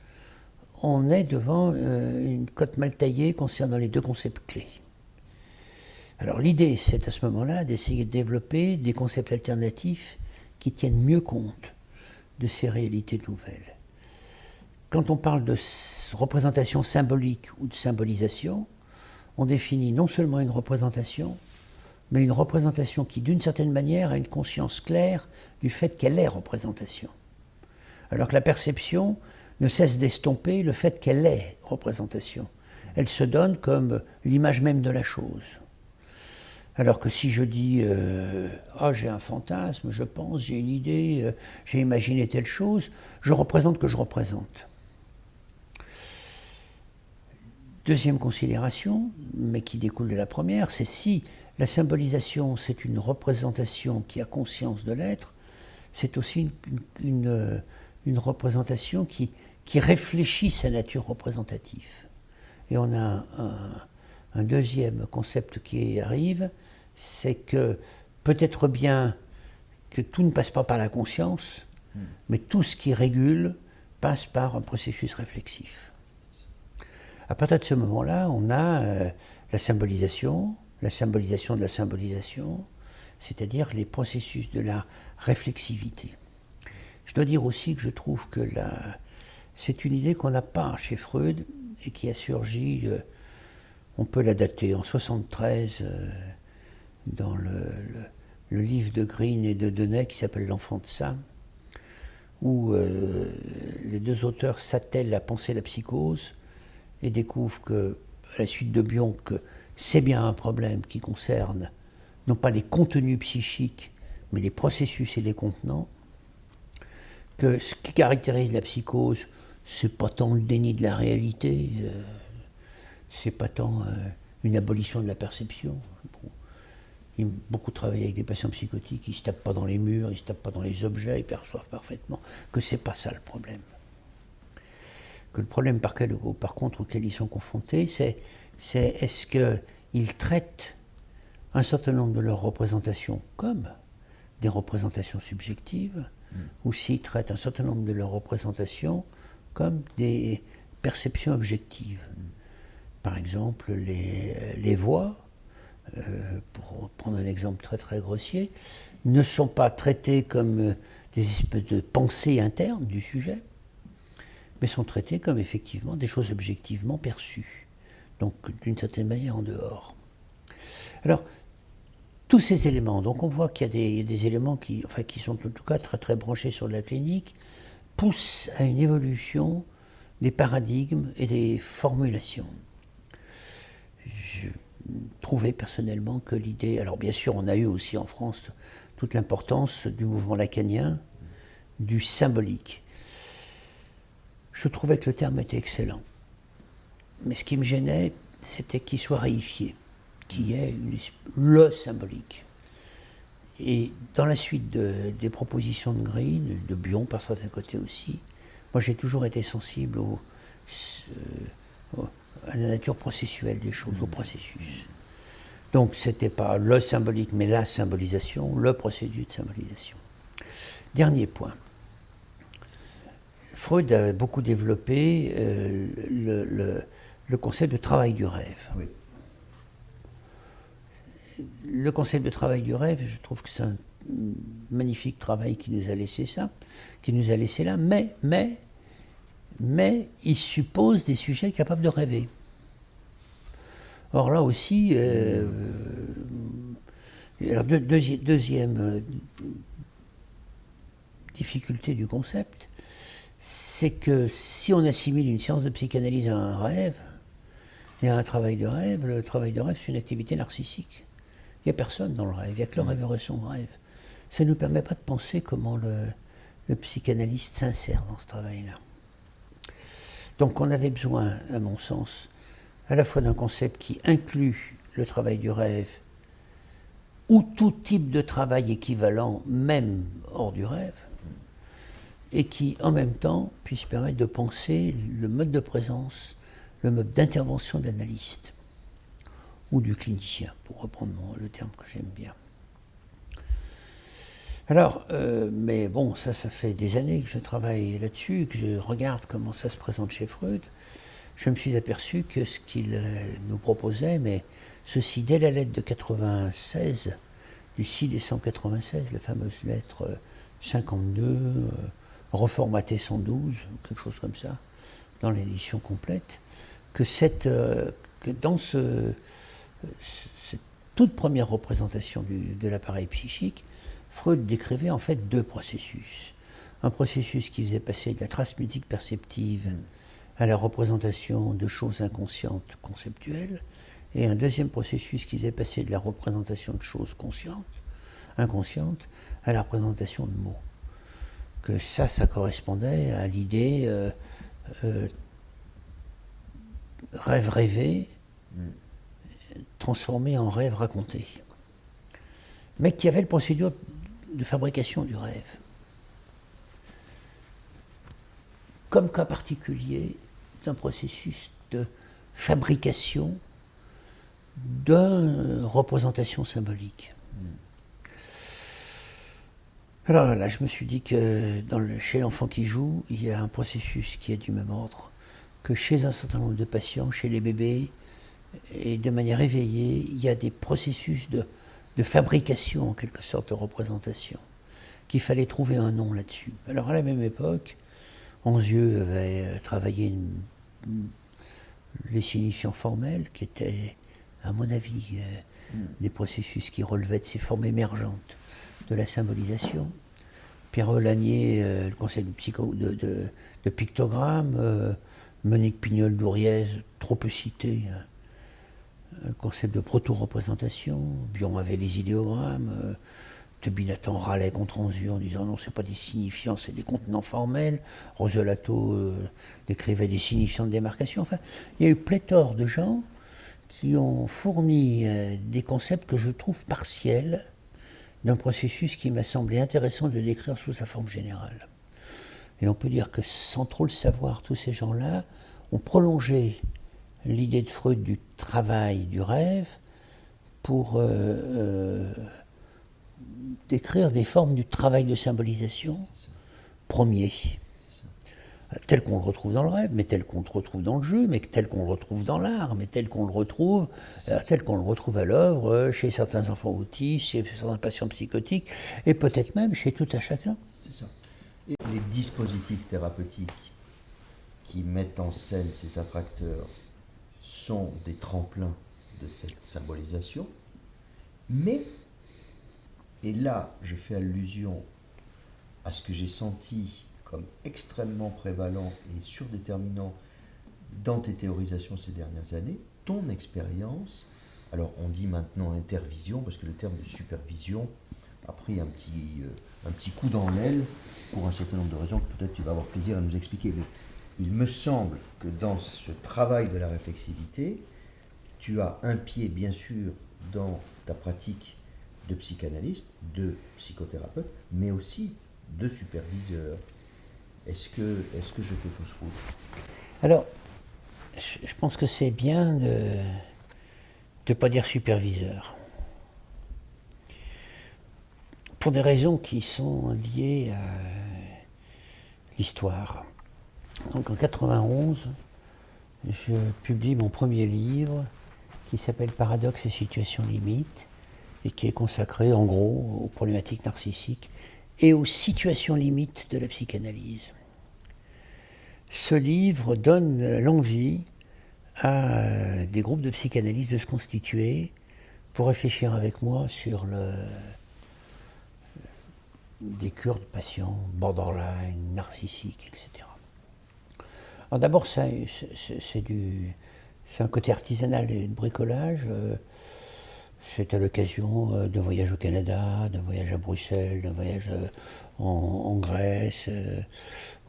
B: on est devant une cote mal taillée concernant les deux concepts clés. Alors l'idée, c'est à ce moment-là d'essayer de développer des concepts alternatifs qui tiennent mieux compte de ces réalités nouvelles. Quand on parle de représentation symbolique ou de symbolisation, on définit non seulement une représentation, mais une représentation qui, d'une certaine manière, a une conscience claire du fait qu'elle est représentation. Alors que la perception ne cesse d'estomper le fait qu'elle est représentation. Elle se donne comme l'image même de la chose. Alors que si je dis j'ai un fantasme, je pense, j'ai une idée, j'ai imaginé telle chose, je représente que je représente. Deuxième considération, mais qui découle de la première, c'est si la symbolisation, c'est une représentation qui a conscience de l'être, c'est aussi une représentation qui réfléchit sa nature représentative. Et on a un deuxième concept qui arrive, c'est que peut-être bien que tout ne passe pas par la conscience, mais tout ce qui régule passe par un processus réflexif. À partir de ce moment-là, on a la symbolisation de la symbolisation, c'est-à-dire les processus de la réflexivité. Je dois dire aussi que je trouve que c'est une idée qu'on n'a pas chez Freud et qui a surgi, on peut la dater en 1973, dans le livre de Green et de Deney qui s'appelle L'enfant de Sam, où les deux auteurs s'attellent à penser la psychose et découvrent que, à la suite de Bion, que c'est bien un problème qui concerne non pas les contenus psychiques, mais les processus et les contenants, que ce qui caractérise la psychose, c'est pas tant le déni de la réalité, c'est pas tant une abolition de la perception. Bon. beaucoup travaillé avec des patients psychotiques, ils ne se tapent pas dans les murs, ils ne se tapent pas dans les objets, ils perçoivent parfaitement que ce n'est pas ça le problème. Que le problème par contre auquel ils sont confrontés, c'est est-ce qu'ils traitent un certain nombre de leurs représentations comme des représentations subjectives, ou s'ils traitent un certain nombre de leurs représentations comme des perceptions objectives. Par exemple, les voix, pour prendre un exemple très très grossier, ne sont pas traitées comme des espèces de pensées internes du sujet, mais sont traitées comme effectivement des choses objectivement perçues, donc d'une certaine manière en dehors. Alors, tous ces éléments, donc on voit qu'il y a des éléments qui sont en tout cas très très branchés sur la clinique, poussent à une évolution des paradigmes et des formulations. Je trouvais personnellement que l'idée, alors bien sûr on a eu aussi en France toute l'importance du mouvement lacanien, du symbolique. Je trouvais que le terme était excellent, mais ce qui me gênait, c'était qu'il soit réifié, qui est le symbolique. Et dans la suite des propositions de Green, de Bion par certains côtés aussi, moi j'ai toujours été sensible à la nature processuelle des choses, au processus. Donc c'était pas le symbolique, mais la symbolisation, le procédé de symbolisation. Dernier point. Freud a beaucoup développé le concept de travail du rêve. Oui. Le concept de travail du rêve, je trouve que c'est un magnifique travail qui nous a laissé là, mais il suppose des sujets capables de rêver. Or là aussi, deuxième difficulté du concept, c'est que si on assimile une séance de psychanalyse à un rêve et à un travail de rêve, le travail de rêve c'est une activité narcissique. Il n'y a personne dans le rêve, il n'y a que le rêveur et son rêve. Ça ne nous permet pas de penser comment le psychanalyste s'insère dans ce travail-là. Donc on avait besoin, à mon sens, à la fois d'un concept qui inclut le travail du rêve, ou tout type de travail équivalent, même hors du rêve, et qui, en même temps, puisse permettre de penser le mode de présence, le mode d'intervention de l'analyste, ou du clinicien, pour reprendre le terme que j'aime bien. Alors, mais bon, ça fait des années que je travaille là-dessus, que je regarde comment ça se présente chez Freud. Je me suis aperçu que ce qu'il nous proposait, mais ceci dès la lettre de 96, du 6 décembre 96, la fameuse lettre 52, reformatée 112, quelque chose comme ça, dans l'édition complète, que dans cette toute première représentation de l'appareil psychique, Freud décrivait en fait deux processus. Un processus qui faisait passer de la transmutique perceptive à la représentation de choses inconscientes conceptuelles, et un deuxième processus qui faisait passer de la représentation de choses inconscientes, à la représentation de mots. Que ça correspondait à l'idée rêve rêvé, transformé en rêve raconté. Mais qui avait le procédure de fabrication du rêve. Comme cas particulier d'un processus de fabrication d'une représentation symbolique. Alors là, je me suis dit que chez l'enfant qui joue, il y a un processus qui est du même ordre que chez un certain nombre de patients, chez les bébés, et de manière éveillée, il y a des processus de fabrication, en quelque sorte, de représentation, qu'il fallait trouver un nom là-dessus. Alors à la même époque, Anzieux avait travaillé les signifiants formels, qui étaient, à mon avis, des processus qui relevaient de ces formes émergentes de la symbolisation. Pierre Lanier, le concept de pictogramme, Monique Pignol-Douriez, trop peu cité, le concept de proto-représentation. Bion avait les idéogrammes. Tebinatan râlait contre Anzieux en disant non, c'est pas des signifiants, c'est des contenants formels. Roselato décrivait des signifiants de démarcation. Enfin, il y a eu pléthore de gens qui ont fourni des concepts que je trouve partiels d'un processus qui m'a semblé intéressant de décrire sous sa forme générale. Et on peut dire que sans trop le savoir, tous ces gens-là ont prolongé l'idée de Freud du travail, du rêve, pour décrire des formes du travail de symbolisation premier, tel qu'on le retrouve dans le rêve, mais tel qu'on le retrouve dans le jeu, mais tel qu'on le retrouve dans l'art, mais tel qu'on le retrouve à l'œuvre chez certains enfants autistes, chez certains patients psychotiques, et peut-être même chez tout un chacun.
A: C'est ça. Et les dispositifs thérapeutiques qui mettent en scène ces attracteurs sont des tremplins de cette symbolisation, mais, et là je fais allusion à ce que j'ai senti comme extrêmement prévalent et surdéterminant dans tes théorisations ces dernières années, ton expérience, alors on dit maintenant intervision, parce que le terme de supervision a pris un petit coup dans l'aile, pour un certain nombre de raisons que peut-être tu vas avoir plaisir à nous expliquer, mais il me semble que dans ce travail de la réflexivité, tu as un pied bien sûr dans ta pratique de psychanalyste, de psychothérapeute, mais aussi de superviseur. Est-ce que je fais fausse route?
B: Alors, je pense que c'est bien de ne pas dire superviseur. Pour des raisons qui sont liées à l'histoire. Donc en 91, je publie mon premier livre qui s'appelle Paradoxes et situations limites et qui est consacré en gros aux problématiques narcissiques et aux situations limites de la psychanalyse. Ce livre donne l'envie à des groupes de psychanalystes de se constituer pour réfléchir avec moi sur des cures de patients borderline, narcissiques, etc. Alors d'abord, c'est un côté artisanal et de bricolage. C'est à l'occasion d'un voyage au Canada, d'un voyage à Bruxelles, d'un voyage en Grèce,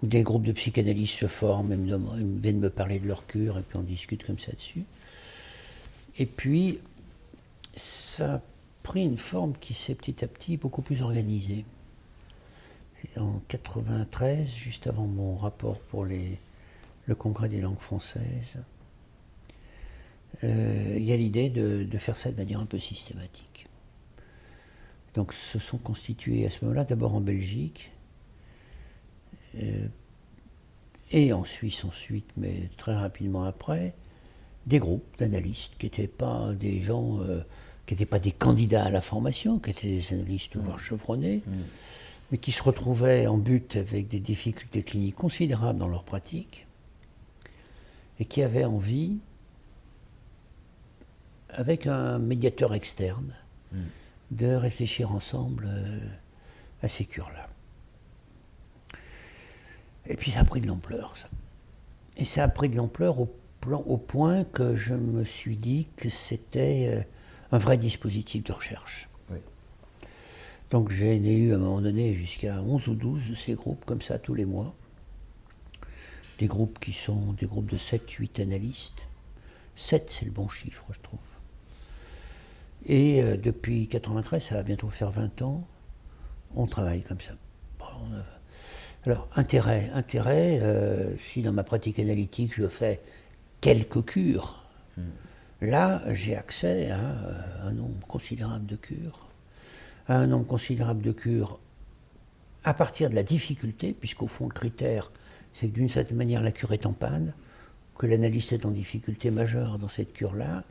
B: où des groupes de psychanalystes se forment, ils viennent me parler de leur cure, et puis on discute comme ça dessus. Et puis, ça a pris une forme qui s'est petit à petit beaucoup plus organisée. En 93, juste avant mon rapport pour le Congrès des langues françaises, il y a l'idée de faire ça de manière un peu systématique. Donc se sont constitués à ce moment-là, d'abord en Belgique, et en Suisse ensuite, mais très rapidement après, des groupes d'analystes qui n'étaient pas des gens, qui n'étaient pas des candidats à la formation, qui étaient des analystes voire chevronnés, mais qui se retrouvaient en but avec des difficultés cliniques considérables dans leur pratique, et qui avaient envie, avec un médiateur externe, de réfléchir ensemble à ces cures-là. Et puis ça a pris de l'ampleur, ça. Et ça a pris de l'ampleur au point que je me suis dit que c'était un vrai dispositif de recherche.
A: Oui.
B: Donc j'ai eu à un moment donné jusqu'à 11 ou 12 de ces groupes, comme ça, tous les mois. Des groupes qui sont des groupes de 7-8 analystes. 7, c'est le bon chiffre, je trouve. Et depuis 93, ça va bientôt faire 20 ans, on travaille comme ça. Alors, intérêt, si dans ma pratique analytique je fais quelques cures, là j'ai accès à un nombre considérable de cures. À partir de la difficulté, puisqu'au fond le critère, c'est que d'une certaine manière la cure est en panne, que l'analyste est en difficulté majeure dans cette cure-là.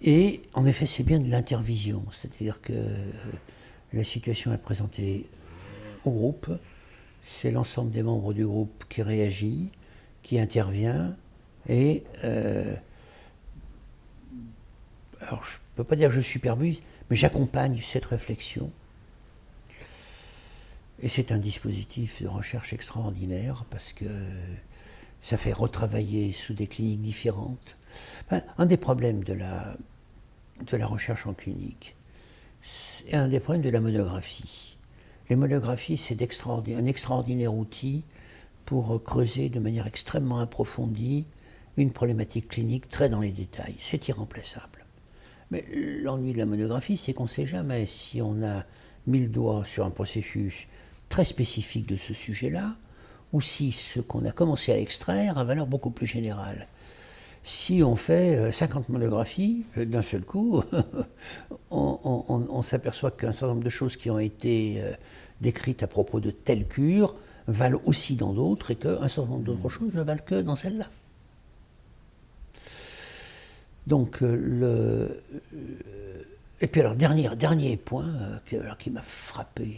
B: Et en effet, c'est bien de l'intervision, c'est-à-dire que la situation est présentée au groupe, c'est l'ensemble des membres du groupe qui réagit, qui intervient, et alors je ne peux pas dire que je supervise, mais j'accompagne cette réflexion. Et c'est un dispositif de recherche extraordinaire, parce que ça fait retravailler sous des cliniques différentes. Enfin, un des problèmes de la recherche en clinique, c'est un des problèmes de la monographie. Les monographies, c'est un extraordinaire outil pour creuser de manière extrêmement approfondie une problématique clinique très dans les détails. C'est irremplaçable. Mais l'ennui de la monographie, c'est qu'on ne sait jamais si on a mis le doigt sur un processus très spécifique de ce sujet-là, ou si ce qu'on a commencé à extraire a valeur beaucoup plus générale. Si on fait 50 monographies, d'un seul coup, on s'aperçoit qu'un certain nombre de choses qui ont été décrites à propos de telle cure valent aussi dans d'autres, et qu'un certain nombre d'autres choses ne valent que dans celle-là. Donc, et puis alors, dernier point qui m'a frappé,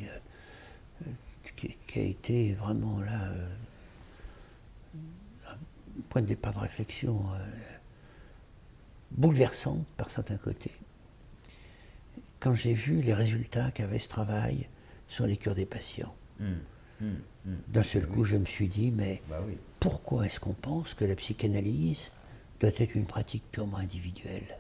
B: qui a été vraiment là un point de départ de réflexion bouleversant par certains côtés, quand j'ai vu les résultats qu'avait ce travail sur les cures des patients. D'un seul coup, je me suis dit, mais pourquoi est-ce qu'on pense que la psychanalyse doit être une pratique purement individuelle?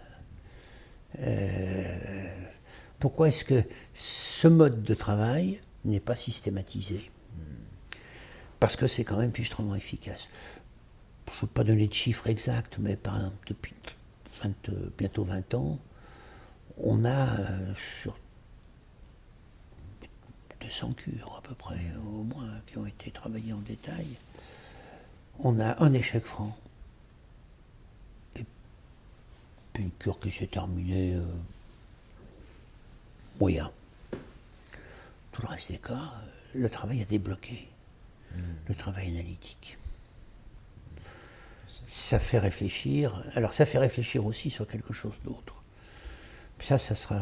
B: Pourquoi est-ce que ce mode de travail n'est pas systématisé? Parce que c'est quand même fichtrement efficace. Je ne veux pas donner de chiffres exacts, mais par exemple, depuis bientôt 20 ans, on a sur 200 cures à peu près, au moins, qui ont été travaillées en détail, on a un échec franc. Et puis une cure qui s'est terminée moyen. Tout le reste des cas, le travail a débloqué, le travail analytique. Ça fait réfléchir, alors ça fait réfléchir aussi sur quelque chose d'autre. Ça sera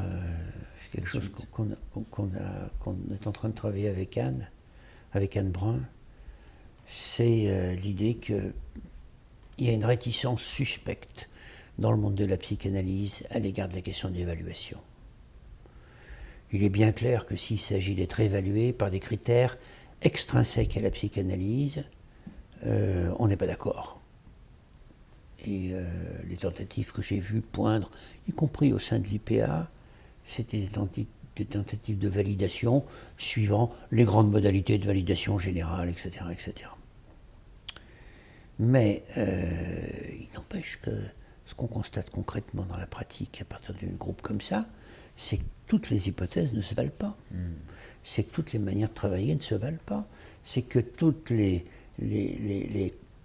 B: quelque chose qu'on est en train de travailler avec Anne Brun. C'est l'idée qu'il y a une réticence suspecte dans le monde de la psychanalyse à l'égard de la question de l'évaluation. Il est bien clair que s'il s'agit d'être évalué par des critères extrinsèques à la psychanalyse, on n'est pas d'accord. Et les tentatives que j'ai vues poindre, y compris au sein de l'IPA, c'était des tentatives de validation suivant les grandes modalités de validation générale, etc. etc. Mais il n'empêche que ce qu'on constate concrètement dans la pratique à partir d'un groupe comme ça, c'est que toutes les hypothèses ne se valent pas. C'est que toutes les manières de travailler ne se valent pas. C'est que tous les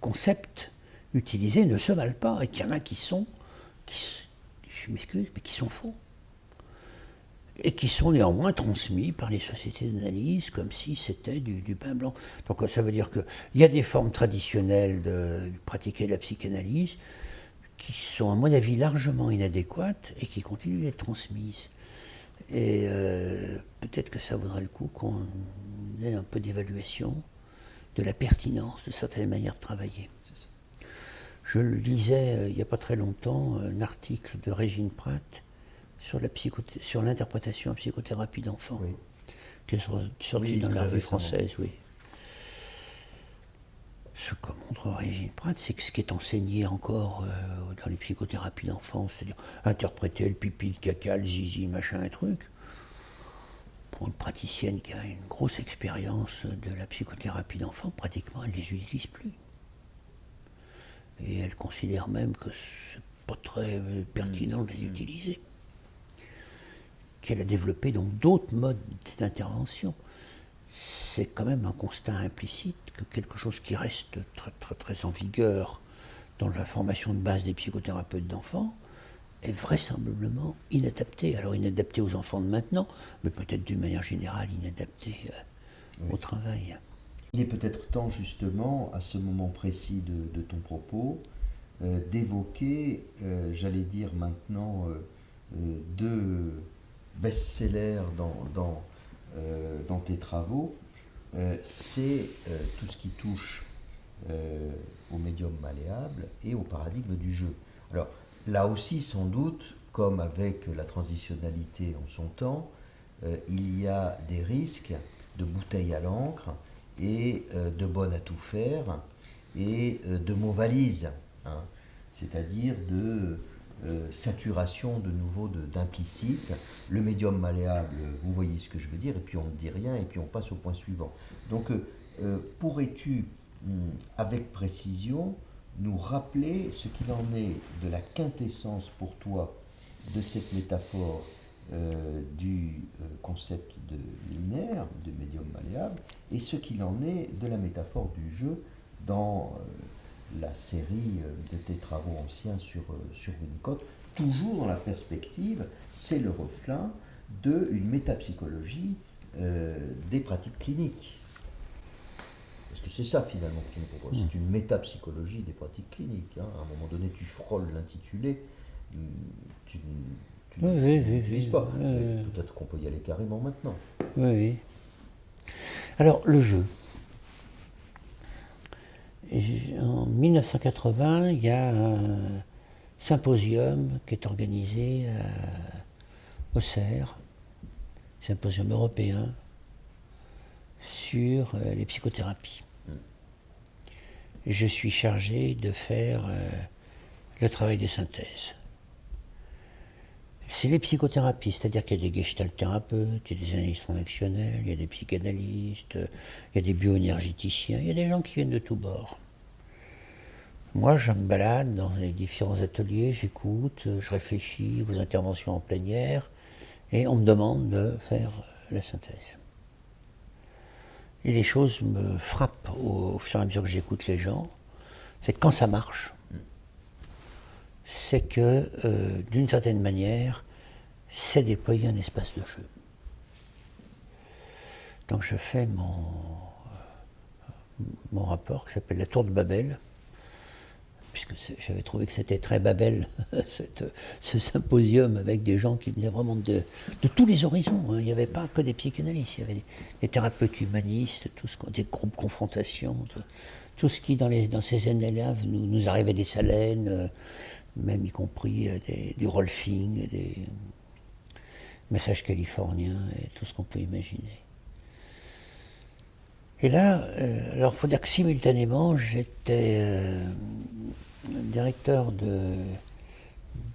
B: concepts utilisés ne se valent pas, et qu'il y en a je m'excuse, mais qui sont faux. Et qui sont néanmoins transmis par les sociétés d'analyse comme si c'était du pain blanc. Donc ça veut dire qu'il y a des formes traditionnelles de pratiquer la psychanalyse qui sont, à mon avis, largement inadéquates et qui continuent d'être transmises. Et peut-être que ça vaudrait le coup qu'on ait un peu d'évaluation de la pertinence de certaines manières de travailler. Je lisais il n'y a pas très longtemps un article de Régine Pratt sur l'interprétation en psychothérapie d'enfants, qui est sorti dans la revue française. Oui. Ce que montre Régine Pratt, c'est que ce qui est enseigné encore dans les psychothérapies d'enfants, c'est-à-dire interpréter le pipi, le caca, le zizi, machin, un truc, pour une praticienne qui a une grosse expérience de la psychothérapie d'enfants, pratiquement elle ne les utilise plus. Et elle considère même que c'est pas très pertinent de les utiliser. Qu'elle a développé donc d'autres modes d'intervention. C'est quand même un constat implicite que quelque chose qui reste très, très, très en vigueur dans la formation de base des psychothérapeutes d'enfants est vraisemblablement inadapté. Alors inadapté aux enfants de maintenant, mais peut-être d'une manière générale inadapté au travail.
A: Il est peut-être temps justement, à ce moment précis de ton propos, d'évoquer, j'allais dire maintenant, deux best-sellers dans tes travaux. C'est tout ce qui touche au médium malléable et au paradigme du jeu. Alors là aussi, sans doute, comme avec la transitionnalité en son temps, il y a des risques de bouteille à l'encre et de bonne à tout faire et de mots valises, hein, c'est-à-dire de saturation de nouveau d'implicite. Le médium malléable, vous voyez ce que je veux dire, et puis on ne dit rien, et puis on passe au point suivant. Donc pourrais-tu, avec précision, nous rappeler ce qu'il en est de la quintessence pour toi de cette métaphore du concept de linéaire, de médium malléable, et ce qu'il en est de la métaphore du jeu dans la série de tes travaux anciens sur Winnicott, toujours dans la perspective, c'est le reflet d'une métapsychologie des pratiques cliniques. Parce que c'est ça finalement que tu nous proposes, c'est une métapsychologie des pratiques cliniques. Hein. À un moment donné, tu frôles l'intitulé, tu n'utilises pas. Peut-être qu'on peut y aller carrément maintenant.
B: Oui. Alors, le jeu. En 1980, il y a un symposium qui est organisé au CERF, symposium européen, sur les psychothérapies. Je suis chargé de faire le travail de synthèse. C'est les psychothérapies, c'est-à-dire qu'il y a des gestalt-thérapeutes, il y a des analystes transactionnels, il y a des psychanalystes, il y a des bioénergéticiens, il y a des gens qui viennent de tous bords. Moi, je me balade dans les différents ateliers, j'écoute, je réfléchis aux interventions en plénière, et on me demande de faire la synthèse. Et les choses me frappent au fur et à mesure que j'écoute les gens, c'est que quand ça marche, c'est que, d'une certaine manière, c'est déployer un espace de jeu. Donc je fais mon rapport qui s'appelle la Tour de Babel, puisque j'avais trouvé que c'était très Babel, ce symposium avec des gens qui venaient vraiment de tous les horizons. Hein. Il n'y avait pas que des psychanalystes, il y avait des thérapeutes humanistes, des groupes confrontation, tout ce qui, dans ces années-là, nous arrivait des Salènes, même y compris du Rolfing, des messages californiens et tout ce qu'on peut imaginer. Et là, alors il faut dire que simultanément, j'étais directeur de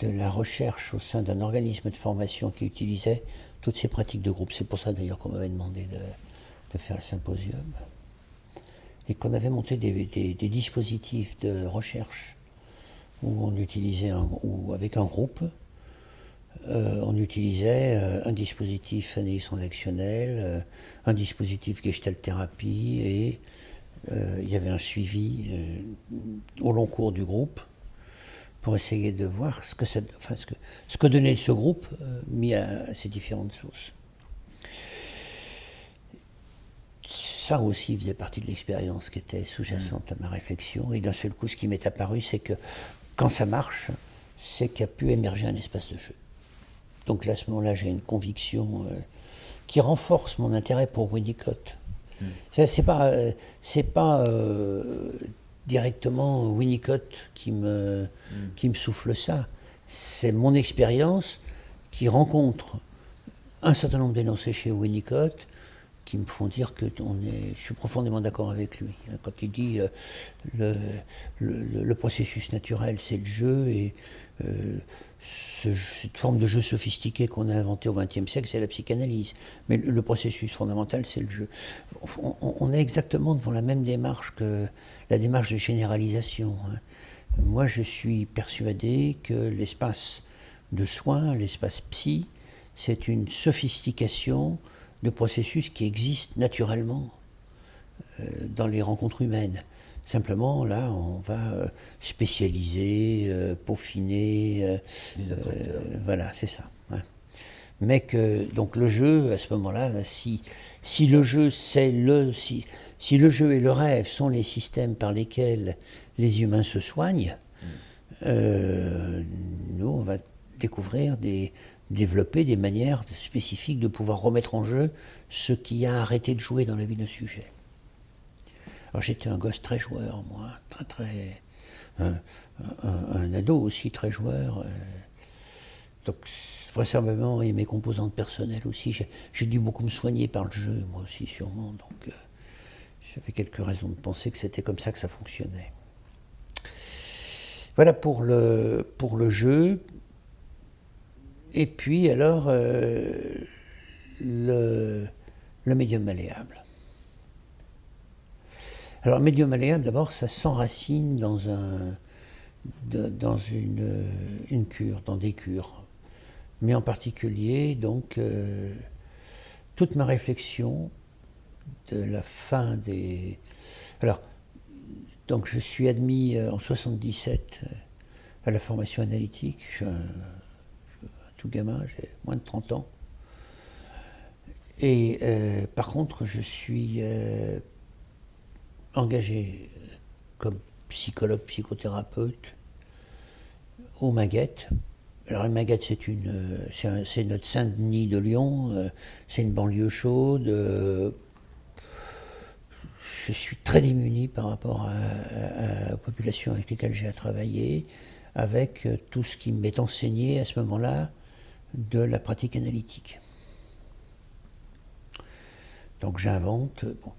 B: la recherche au sein d'un organisme de formation qui utilisait toutes ces pratiques de groupe. C'est pour ça d'ailleurs qu'on m'avait demandé de faire le symposium. Et qu'on avait monté des dispositifs de recherche où on utilisait, avec un groupe, on utilisait un dispositif analyse transactionnelle, un dispositif gestalt-thérapie, et il y avait un suivi au long cours du groupe pour essayer de voir ce que donnait ce groupe mis à ces différentes sources. Ça aussi faisait partie de l'expérience qui était sous-jacente à ma réflexion, et d'un seul coup, ce qui m'est apparu, c'est que quand ça marche, c'est qu'il y a pu émerger un espace de jeu. Donc là, à ce moment-là, j'ai une conviction qui renforce mon intérêt pour Winnicott. C'est pas directement Winnicott qui me souffle ça. C'est mon expérience qui rencontre un certain nombre d'énoncés chez Winnicott qui me font dire que je suis profondément d'accord avec lui. Quand il dit le processus naturel, c'est le jeu, et cette forme de jeu sophistiqué qu'on a inventé au XXe siècle, c'est la psychanalyse. Mais le processus fondamental, c'est le jeu. On est exactement devant la même démarche que la démarche de généralisation. Hein. Moi, je suis persuadé que l'espace de soins, l'espace psy, c'est une sophistication de processus qui existent naturellement dans les rencontres humaines. Simplement, là, on va spécialiser, peaufiner.
A: Les attracteurs.
B: Voilà, c'est ça. Ouais. Mais que, donc, le jeu, à ce moment-là, si le jeu, si le jeu et le rêve sont les systèmes par lesquels les humains se soignent, nous, on va développer des manières spécifiques de pouvoir remettre en jeu ce qui a arrêté de jouer dans la vie de sujet. Alors j'étais un gosse très joueur, moi, un ado aussi très joueur. Donc vraisemblablement, et mes composantes personnelles aussi, j'ai dû beaucoup me soigner par le jeu, moi aussi sûrement. Donc j'avais quelques raisons de penser que c'était comme ça que ça fonctionnait. Voilà pour le jeu. Et puis alors, le médium malléable. Alors, médium malléable, d'abord, ça s'enracine dans une cure, dans des cures. Mais en particulier, donc, toute ma réflexion de la fin des... Alors, donc je suis admis en 77 à la formation analytique. Je suis un tout gamin, j'ai moins de 30 ans. Et par contre, je suis engagé comme psychologue, psychothérapeute au Maguette. Alors le Maguette, c'est notre Saint-Denis de Lyon, c'est une banlieue chaude. Je suis très démuni par rapport aux populations avec lesquelles j'ai à travailler, avec tout ce qui m'est enseigné à ce moment-là de la pratique analytique. Donc j'invente. Bon.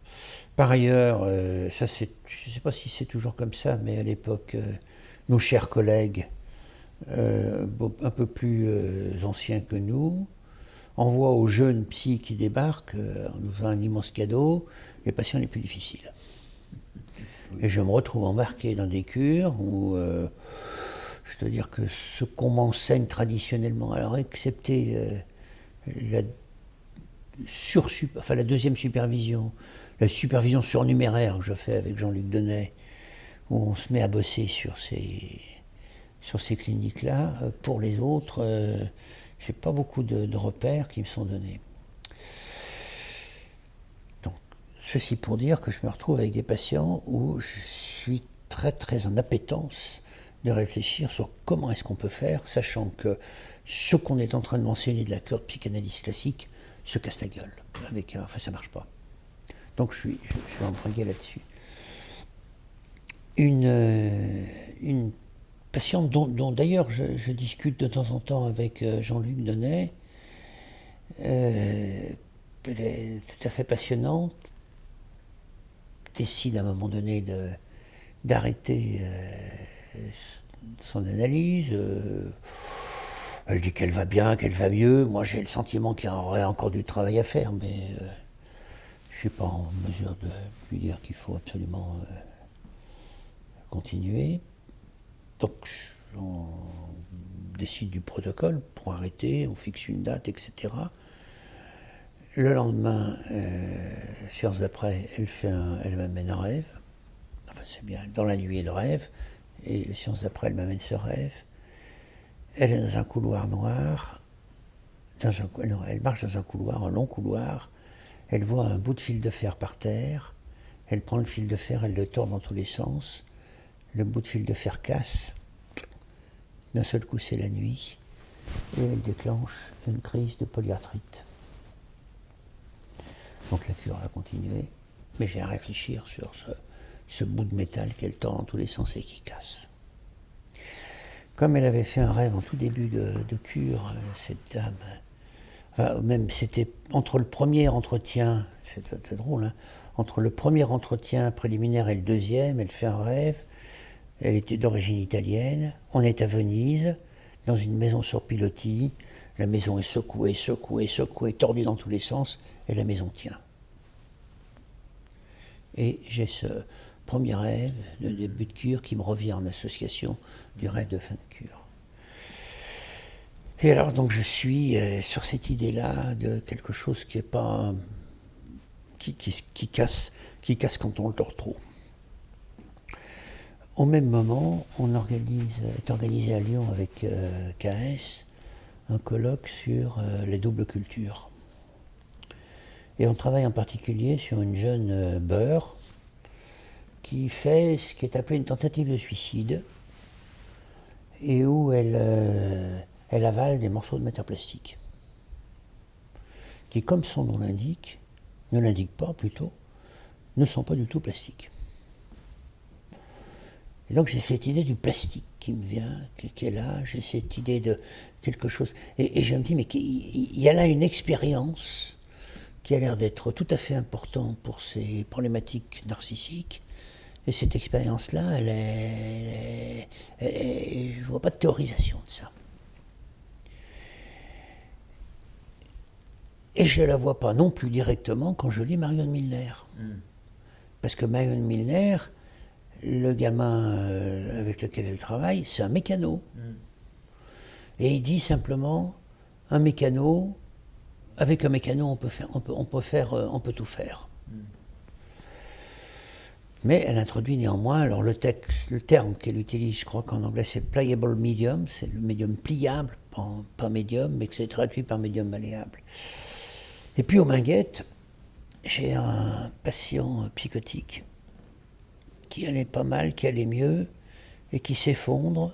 B: Par ailleurs, je ne sais pas si c'est toujours comme ça, mais à l'époque, nos chers collègues, un peu plus anciens que nous, envoient aux jeunes psys qui débarquent, en nous faisant un immense cadeau, les patients les plus difficiles. Et je me retrouve embarqué dans des cures où, je dois dire que ce qu'on m'enseigne traditionnellement, alors excepté la deuxième supervision, la supervision surnuméraire que je fais avec Jean-Luc Denet, où on se met à bosser sur ces cliniques-là, pour les autres, j'ai pas beaucoup de repères qui me sont donnés. Donc, ceci pour dire que je me retrouve avec des patients où je suis très très en appétence de réfléchir sur comment est-ce qu'on peut faire, sachant que ce qu'on est en train de m'enseigner de la cure de psychanalyse classique se casse la gueule. Ça marche pas. Donc je suis embringué là-dessus. Une patiente dont d'ailleurs je discute de temps en temps avec Jean-Luc Denet, elle est tout à fait passionnante, décide à un moment donné d'arrêter son analyse. Elle dit qu'elle va bien, qu'elle va mieux. Moi j'ai le sentiment qu'il y aurait encore du travail à faire, mais je ne suis pas en mesure de lui dire qu'il faut absolument continuer. Donc on décide du protocole pour arrêter, on fixe une date, etc. Le lendemain, séance d'après, elle m'amène un rêve. Enfin c'est bien, dans la nuit le rêve, et la séance d'après elle m'amène ce rêve. Elle est dans un couloir noir, elle marche dans un couloir, un long couloir, elle voit un bout de fil de fer par terre, elle prend le fil de fer, elle le tord dans tous les sens, le bout de fil de fer casse, d'un seul coup c'est la nuit, et elle déclenche une crise de polyarthrite. Donc la cure va continuer, mais j'ai à réfléchir sur ce bout de métal qu'elle tord dans tous les sens et qui casse. Comme elle avait fait un rêve en tout début de cure, cette dame, enfin même c'était entre le premier entretien, c'est drôle, hein, entre le premier entretien préliminaire et le deuxième, elle fait un rêve, elle était d'origine italienne, on est à Venise, dans une maison sur pilotis, la maison est secouée, tordue dans tous les sens, et la maison tient. Et j'ai ce premier rêve de début de cure qui me revient en association du rêve de fin de cure. Et alors donc je suis sur cette idée-là de quelque chose qui est pas qui casse quand on le tord trop. Au même moment, est organisé à Lyon avec KS un colloque sur les doubles cultures. Et on travaille en particulier sur une jeune beurre qui fait ce qui est appelé une tentative de suicide et où elle avale des morceaux de matière plastique qui, comme son nom l'indique, ne l'indique pas plutôt, ne sont pas du tout plastiques. Et donc j'ai cette idée du plastique qui me vient, qui est là, j'ai cette idée de quelque chose, et je me dis, mais il y a là une expérience qui a l'air d'être tout à fait importante pour ces problématiques narcissiques. Et cette expérience-là, je ne vois pas de théorisation de ça. Et je ne la vois pas non plus directement quand je lis Marion Miller. Parce que Marion Milner, le gamin avec lequel elle travaille, c'est un mécano. Et il dit simplement, un mécano, avec un mécano, on peut tout faire. Mais elle introduit néanmoins, alors le terme qu'elle utilise, je crois qu'en anglais c'est pliable medium, c'est le médium pliable, pas médium, mais que c'est traduit par médium malléable. Et puis au Minguettes, j'ai un patient psychotique qui allait pas mal, qui allait mieux, et qui s'effondre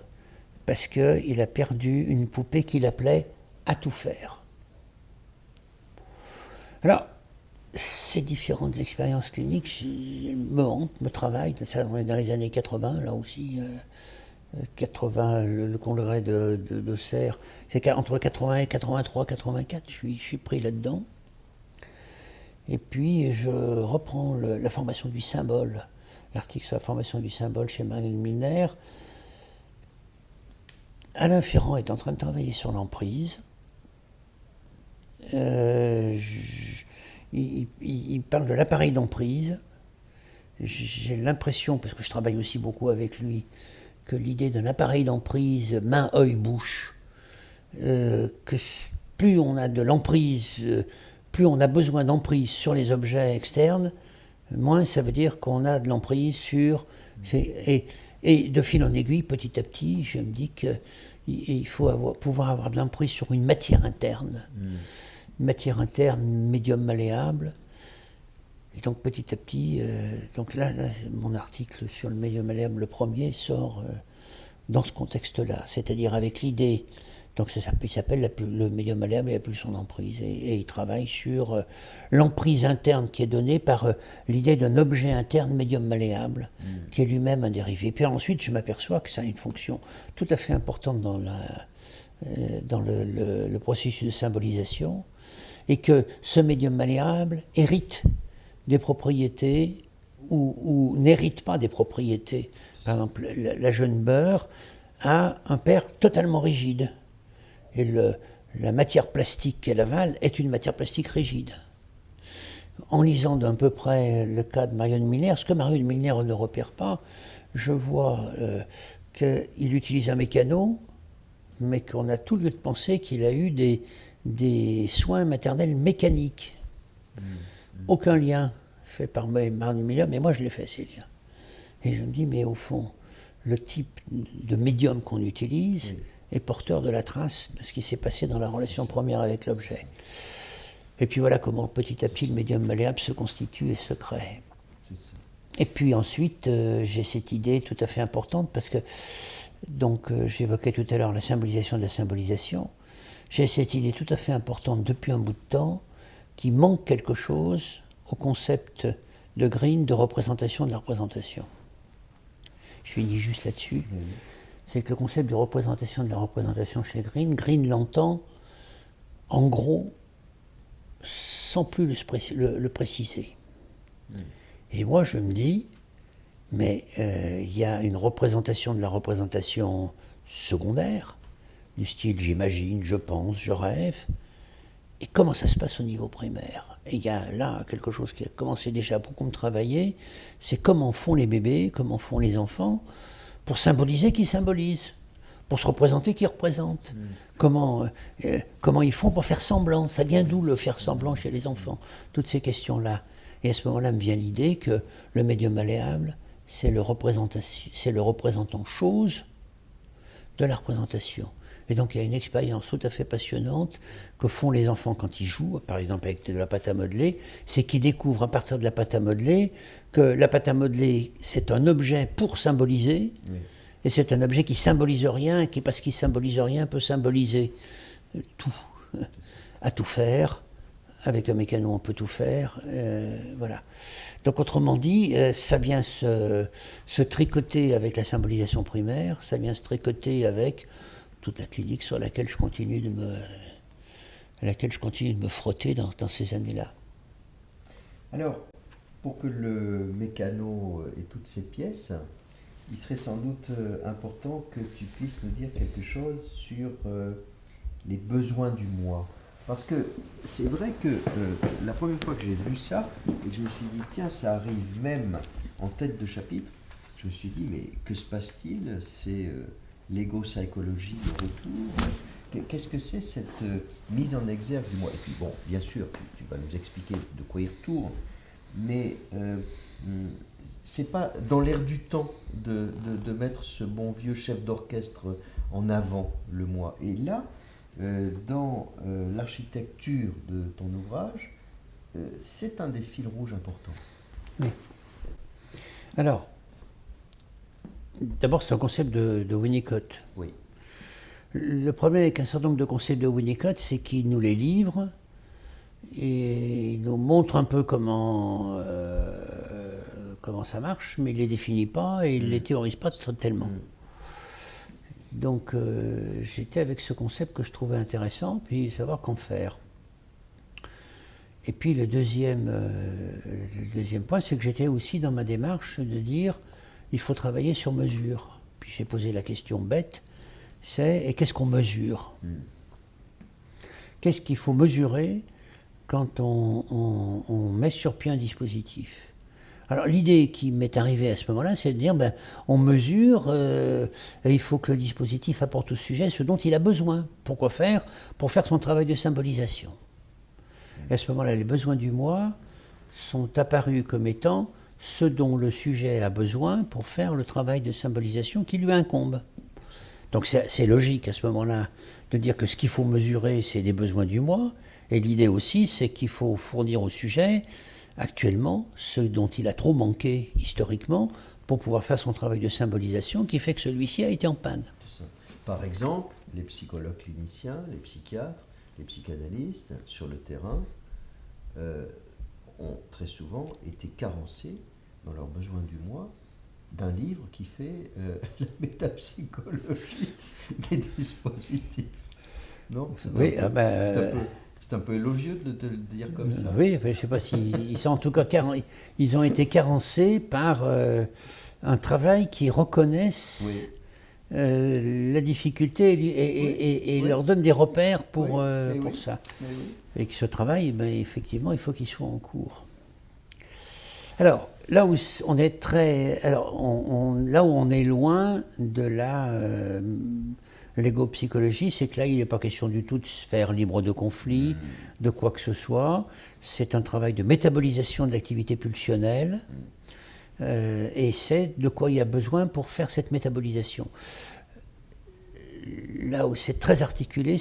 B: parce qu'il a perdu une poupée qu'il appelait à tout faire. Alors, ces différentes expériences cliniques me hantent, me travaillent. On est dans les années 80, là aussi. 80, le congrès de Serres, c'est entre 80 et 83, 84, je suis pris là-dedans. Et puis, je reprends la formation du symbole, l'article sur la formation du symbole chez Marion Milner. Alain Ferrand est en train de travailler sur l'emprise. Il parle de l'appareil d'emprise. J'ai l'impression, parce que je travaille aussi beaucoup avec lui, que l'idée d'un appareil d'emprise main, œil, bouche, que plus on a de l'emprise, plus on a besoin d'emprise sur les objets externes, moins ça veut dire qu'on a de l'emprise sur... Et de fil en aiguille, petit à petit, je me dis qu'il faut pouvoir avoir de l'emprise sur une matière interne. Une matière interne médium malléable. Et donc petit à petit, donc là, mon article sur le médium malléable, le premier, sort dans ce contexte-là. C'est-à-dire avec l'idée, donc il s'appelle le médium malléable et la pulsion d'emprise. Et il travaille sur l'emprise interne qui est donnée par l'idée d'un objet interne médium malléable, qui est lui-même un dérivé. Et puis ensuite, je m'aperçois que ça a une fonction tout à fait importante dans le processus de symbolisation, et que ce médium malléable hérite des propriétés ou n'hérite pas des propriétés. Par exemple, la jeune beurre a un père totalement rigide. Et la matière plastique qu'elle avale est une matière plastique rigide. En lisant d'un peu près le cas de Marion Milner, ce que Marion Milner ne repère pas, je vois qu'il utilise un mécano, mais qu'on a tout lieu de penser qu'il a eu des soins maternels mécaniques. Aucun lien fait par Marion Milner, mais moi je l'ai fait, ces liens. Et je me dis, mais au fond, le type de médium qu'on utilise est porteur de la trace de ce qui s'est passé dans la relation première avec l'objet. Et puis voilà comment petit à petit le médium malléable se constitue et se crée. Et puis ensuite, j'ai cette idée tout à fait importante, parce que, donc j'évoquais tout à l'heure la symbolisation de la symbolisation, j'ai cette idée tout à fait importante depuis un bout de temps, qui manque quelque chose au concept de Green de représentation de la représentation. Je finis juste là-dessus. C'est que le concept de représentation de la représentation chez Green l'entend, en gros, sans plus le préciser. Et moi, je me dis, mais il y a une représentation de la représentation secondaire, du style j'imagine, je pense, je rêve. Et comment ça se passe au niveau primaire? Et il y a là quelque chose qui a commencé déjà à beaucoup me travailler, c'est comment font les bébés, comment font les enfants, pour symboliser qui symbolisent, pour se représenter qui représente. Comment ils font pour faire semblant? Ça vient d'où le faire semblant chez les enfants? Toutes ces questions-là. Et à ce moment-là me vient l'idée que le médium malléable, c'est le représentant chose de la représentation. Et donc il y a une expérience tout à fait passionnante que font les enfants quand ils jouent, par exemple avec de la pâte à modeler, c'est qu'ils découvrent à partir de la pâte à modeler que la pâte à modeler, c'est un objet pour symboliser, et c'est un objet qui symbolise rien, et qui, parce qu'il symbolise rien, peut symboliser tout, à tout faire. Avec un mécano, on peut tout faire. Voilà. Donc, autrement dit, ça vient se tricoter avec la symbolisation primaire, ça vient se tricoter avec toute la clinique sur laquelle je continue de me frotter dans ces années-là.
A: Alors, pour que le mécano ait toutes ces pièces, il serait sans doute important que tu puisses nous dire quelque chose sur les besoins du moi. Parce que c'est vrai que la première fois que j'ai vu ça, et que je me suis dit, tiens, ça arrive même en tête de chapitre, je me suis dit, mais que se passe-t-il? C'est l'ego-psychologie de retour. Qu'est-ce que c'est cette mise en exergue du moi? Et puis bon, bien sûr, tu vas nous expliquer de quoi il retourne, mais c'est pas dans l'air du temps de mettre ce bon vieux chef d'orchestre en avant, le moi. Et là, dans l'architecture de ton ouvrage, c'est un des fils rouges importants.
B: Oui. Alors, d'abord, c'est un concept de Winnicott.
A: Oui.
B: Le problème avec un certain nombre de concepts de Winnicott, c'est qu'il nous les livre et il nous montre un peu comment ça marche, mais il ne les définit pas et il ne les théorise pas tellement. Donc j'étais avec ce concept que je trouvais intéressant, puis savoir qu'en faire. Et puis le deuxième point, c'est que j'étais aussi dans ma démarche de dire il faut travailler sur mesure. Puis j'ai posé la question bête, c'est et qu'est-ce qu'on mesure? Qu'est-ce qu'il faut mesurer quand on met sur pied un dispositif? Alors l'idée qui m'est arrivée à ce moment-là, c'est de dire, on mesure, il faut que le dispositif apporte au sujet ce dont il a besoin. Pourquoi faire? Pour faire son travail de symbolisation. Et à ce moment-là, les besoins du moi sont apparus comme étant ce dont le sujet a besoin pour faire le travail de symbolisation qui lui incombe. Donc c'est logique à ce moment-là de dire que ce qu'il faut mesurer, c'est les besoins du moi. Et l'idée aussi, c'est qu'il faut fournir au sujet actuellement ce dont il a trop manqué historiquement pour pouvoir faire son travail de symbolisation qui fait que celui-ci a été en panne.
A: Par exemple, les psychologues cliniciens, les psychiatres, les psychanalystes sur le terrain ont très souvent été carencés dans leurs besoins du moi d'un livre qui fait la métapsychologie des dispositifs. Non, c'est un peu élogieux de te le dire comme ça.
B: Oui, je ne sais pas s'ils sont en tout cas ils ont été carencés par un travail qui reconnaisse la difficulté et leur donne des repères pour ça. Et que ce travail, effectivement, il faut qu'il soit en cours. Alors, là où on est là où on est loin de l'égo-psychologie, c'est que là, il n'est pas question du tout de sphère libre de conflit, de quoi que ce soit. C'est un travail de métabolisation de l'activité pulsionnelle. Et c'est de quoi il y a besoin pour faire cette métabolisation. Là où c'est très articulé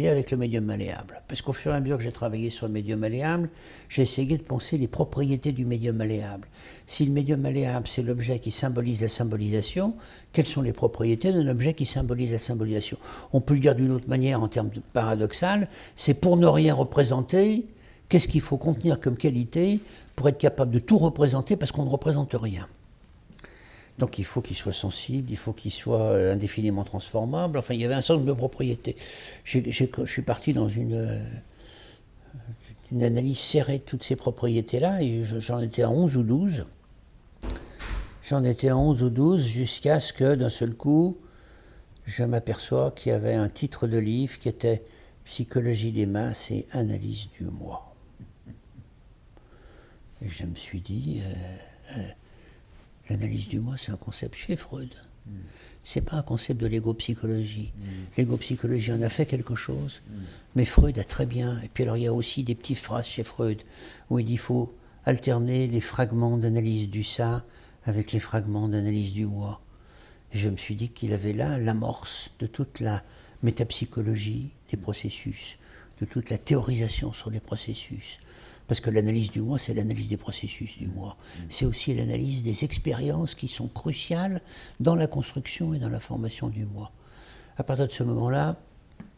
B: avec le médium malléable. Parce qu'au fur et à mesure que j'ai travaillé sur le médium malléable, j'ai essayé de penser les propriétés du médium malléable. Si le médium malléable, c'est l'objet qui symbolise la symbolisation, quelles sont les propriétés d'un objet qui symbolise la symbolisation? On peut le dire d'une autre manière en termes paradoxal, c'est pour ne rien représenter, qu'est-ce qu'il faut contenir comme qualité pour être capable de tout représenter parce qu'on ne représente rien. Donc il faut qu'il soit sensible, il faut qu'il soit indéfiniment transformable. Enfin, il y avait un certain nombre de propriétés. Je suis parti dans une analyse serrée de toutes ces propriétés-là, et j'en étais à 11 ou 12. J'en étais à 11 ou 12 jusqu'à ce que, d'un seul coup, je m'aperçois qu'il y avait un titre de livre qui était « Psychologie des masses et analyse du moi ». Et je me suis dit... l'analyse du moi, c'est un concept chez Freud. C'est pas un concept de l'égo-psychologie. L'égo-psychologie en a fait quelque chose, mais Freud a très bien. Et puis alors, il y a aussi des petites phrases chez Freud où il dit qu'il faut alterner les fragments d'analyse du ça avec les fragments d'analyse du moi. Et je me suis dit qu'il avait là l'amorce de toute la métapsychologie des processus, de toute la théorisation sur les processus. Parce que l'analyse du moi, c'est l'analyse des processus du moi. C'est aussi l'analyse des expériences qui sont cruciales dans la construction et dans la formation du moi. À partir de ce moment-là,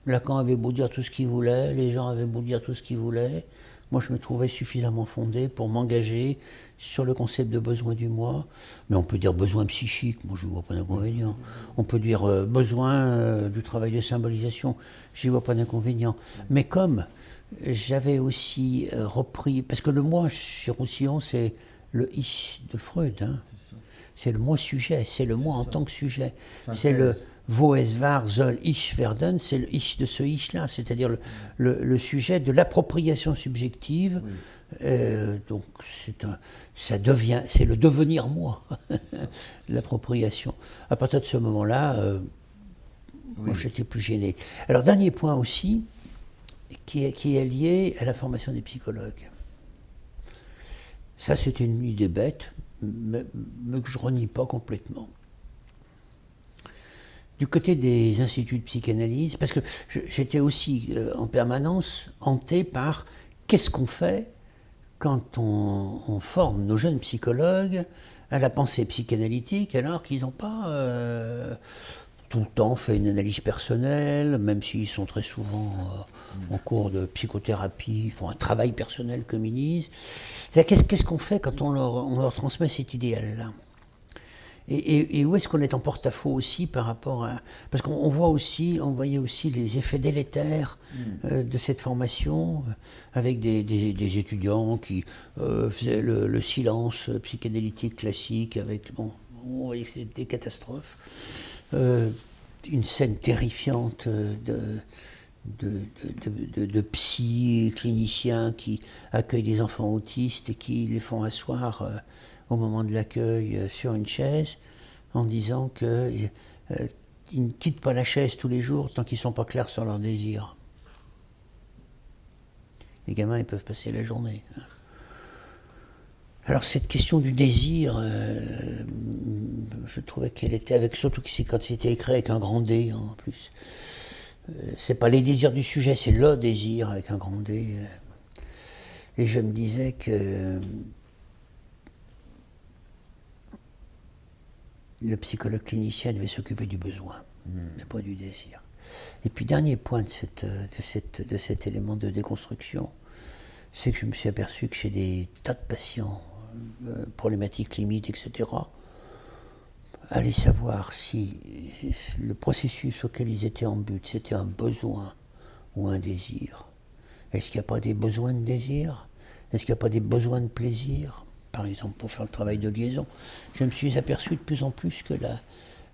B: Lacan avait beau dire tout ce qu'il voulait, les gens avaient beau dire tout ce qu'ils voulaient, moi je me trouvais suffisamment fondé pour m'engager sur le concept de besoin du moi. Mais on peut dire besoin psychique, moi je ne vois pas d'inconvénient. On peut dire besoin du travail de symbolisation, je n'y vois pas d'inconvénient. Mais comme j'avais aussi repris, parce que le moi chez Roussillon, c'est le ich de Freud. Hein. C'est le moi sujet, c'est le moi en tant que sujet. C'est wo es war, soll ich werden, c'est le ich de ce ich-là, c'est-à-dire le sujet de l'appropriation subjective.
A: Oui.
B: Donc c'est le devenir moi, l'appropriation. À partir de ce moment-là, moi j'étais plus gêné. Alors dernier point aussi, qui est lié à la formation des psychologues. Ça c'est une idée bête, mais que je renie pas complètement. Du côté des instituts de psychanalyse, parce que j'étais aussi en permanence hanté par qu'est-ce qu'on fait quand on forme nos jeunes psychologues à la pensée psychanalytique alors qu'ils n'ont pas tout le temps fait une analyse personnelle, même s'ils sont très souvent en cours de psychothérapie, font un travail personnel comme ils disent. Qu'est-ce qu'on fait quand on leur transmet cet idéal-là ? Et où est-ce qu'on est en porte-à-faux aussi par rapport à... Parce qu'on voyait aussi les effets délétères de cette formation, avec des étudiants qui faisaient le silence psychanalytique classique, avec... Bon, on voyait que c'était des catastrophes. Une scène terrifiante de psy cliniciens qui accueillent des enfants autistes et qui les font asseoir au moment de l'accueil sur une chaise en disant qu'ils ne quittent pas la chaise tous les jours tant qu'ils ne sont pas clairs sur leurs désirs. Les gamins, ils peuvent passer la journée. Alors cette question du désir, je trouvais qu'elle était avec, surtout quand c'était écrit avec un grand D en plus. C'est pas les désirs du sujet, c'est le désir avec un grand D. Et je me disais que le psychologue clinicien devait s'occuper du besoin, mais pas du désir. Et puis dernier point de cet élément de déconstruction, c'est que je me suis aperçu que chez des tas de patients, problématiques limites, etc., aller savoir si le processus auquel ils étaient en but, c'était un besoin ou un désir. Est-ce qu'il n'y a pas des besoins de désir ? Est-ce qu'il n'y a pas des besoins de plaisir ? Par exemple, pour faire le travail de liaison. Je me suis aperçu de plus en plus que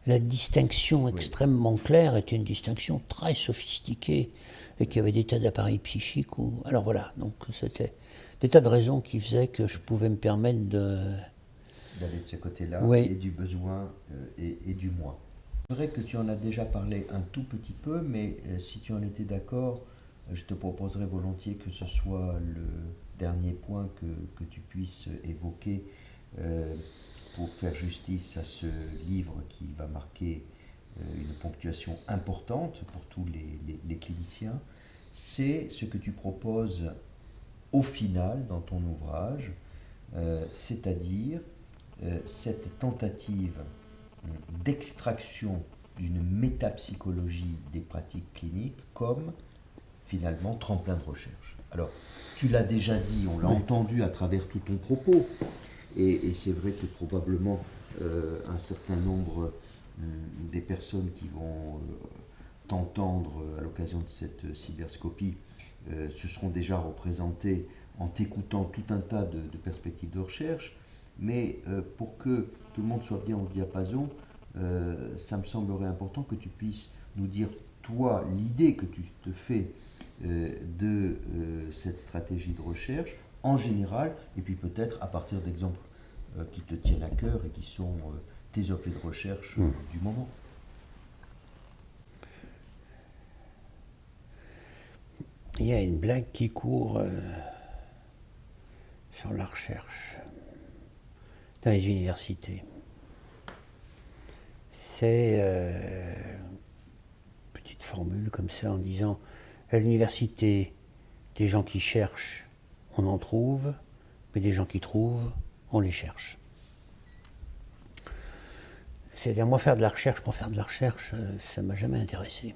B: la distinction extrêmement claire était une distinction très sophistiquée et qu'il y avait des tas d'appareils psychiques. Alors voilà, donc c'était des tas de raisons qui faisaient que je pouvais me permettre
A: d'aller de ce côté-là,
B: oui.
A: Et du besoin et du moi. C'est vrai que tu en as déjà parlé un tout petit peu, mais si tu en étais d'accord, je te proposerais volontiers que ce soit le dernier point que tu puisses évoquer pour faire justice à ce livre qui va marquer une ponctuation importante pour tous les cliniciens. C'est ce que tu proposes au final dans ton ouvrage, c'est-à-dire cette tentative d'extraction d'une métapsychologie des pratiques cliniques comme finalement tremplin de recherche. Alors, tu l'as déjà dit, on l'a entendu à travers tout ton propos, et c'est vrai que probablement un certain nombre des personnes qui vont t'entendre à l'occasion de cette cyberscopie se seront déjà représentées en t'écoutant tout un tas de perspectives de recherche, mais pour que tout le monde soit bien au diapason, ça me semblerait important que tu puisses nous dire, toi, l'idée que tu te fais de cette stratégie de recherche en général, et puis peut-être à partir d'exemples qui te tiennent à cœur et qui sont tes objets de recherche du moment.
B: Il y a une blague qui court sur la recherche dans les universités. C'est une petite formule comme ça en disant à l'université, des gens qui cherchent, on en trouve, mais des gens qui trouvent, on les cherche. C'est-à-dire, moi, faire de la recherche pour faire de la recherche, ça ne m'a jamais intéressé.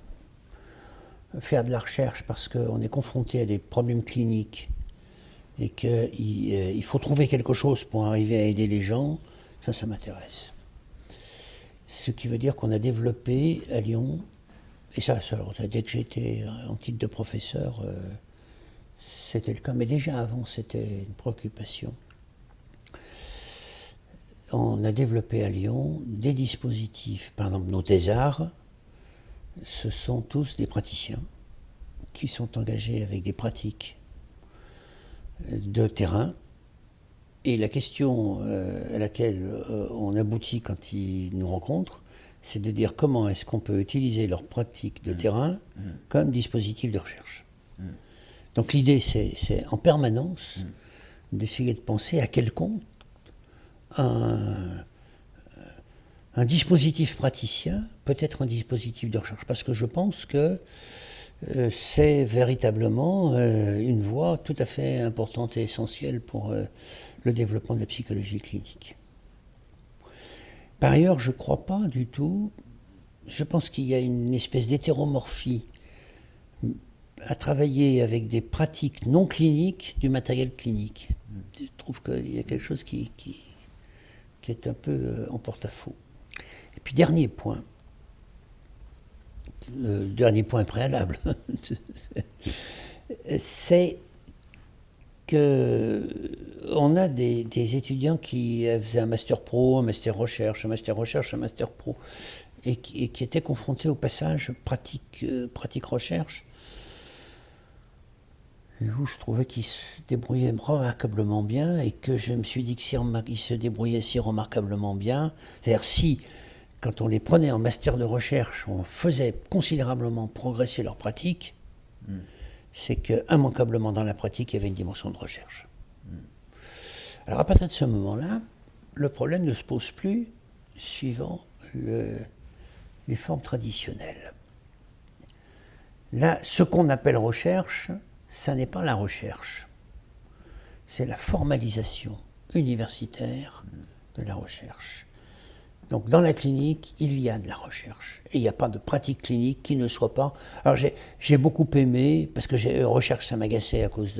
B: Faire de la recherche parce qu'on est confronté à des problèmes cliniques et qu'il faut trouver quelque chose pour arriver à aider les gens, ça m'intéresse. Ce qui veut dire qu'on a développé à Lyon, et ça dès que j'étais en titre de professeur, c'était le cas, mais déjà avant c'était une préoccupation. On a développé à Lyon des dispositifs, par exemple nos thésards, ce sont tous des praticiens qui sont engagés avec des pratiques de terrain. Et la question à laquelle on aboutit quand ils nous rencontrent, c'est de dire comment est-ce qu'on peut utiliser leurs pratiques de terrain comme dispositif de recherche. Donc l'idée, c'est en permanence d'essayer de penser à quel compte un dispositif praticien peut être un dispositif de recherche. Parce que je pense que c'est véritablement une voie tout à fait importante et essentielle pour le développement de la psychologie clinique. Par ailleurs, je ne crois pas du tout, je pense qu'il y a une espèce d'hétéromorphie à travailler avec des pratiques non cliniques du matériel clinique. Je trouve qu'il y a quelque chose qui est un peu en porte-à-faux. Et puis dernier point préalable, c'est qu'on a des étudiants qui faisaient un master pro, un master recherche, un master pro, et qui étaient confrontés au passage pratique-recherche, où je trouvais qu'ils se débrouillaient remarquablement bien, et que je me suis dit qu'ils se débrouillaient si remarquablement bien, c'est-à-dire si, quand on les prenait en master de recherche, on faisait considérablement progresser leur pratique, c'est qu'immanquablement dans la pratique, il y avait une dimension de recherche. Alors à partir de ce moment-là, le problème ne se pose plus suivant les formes traditionnelles. Là, ce qu'on appelle recherche, ça n'est pas la recherche, c'est la formalisation universitaire de la recherche. Donc dans la clinique, il y a de la recherche. Et il n'y a pas de pratique clinique qui ne soit pas... Alors j'ai beaucoup aimé, parce que recherche ça m'agaçait à cause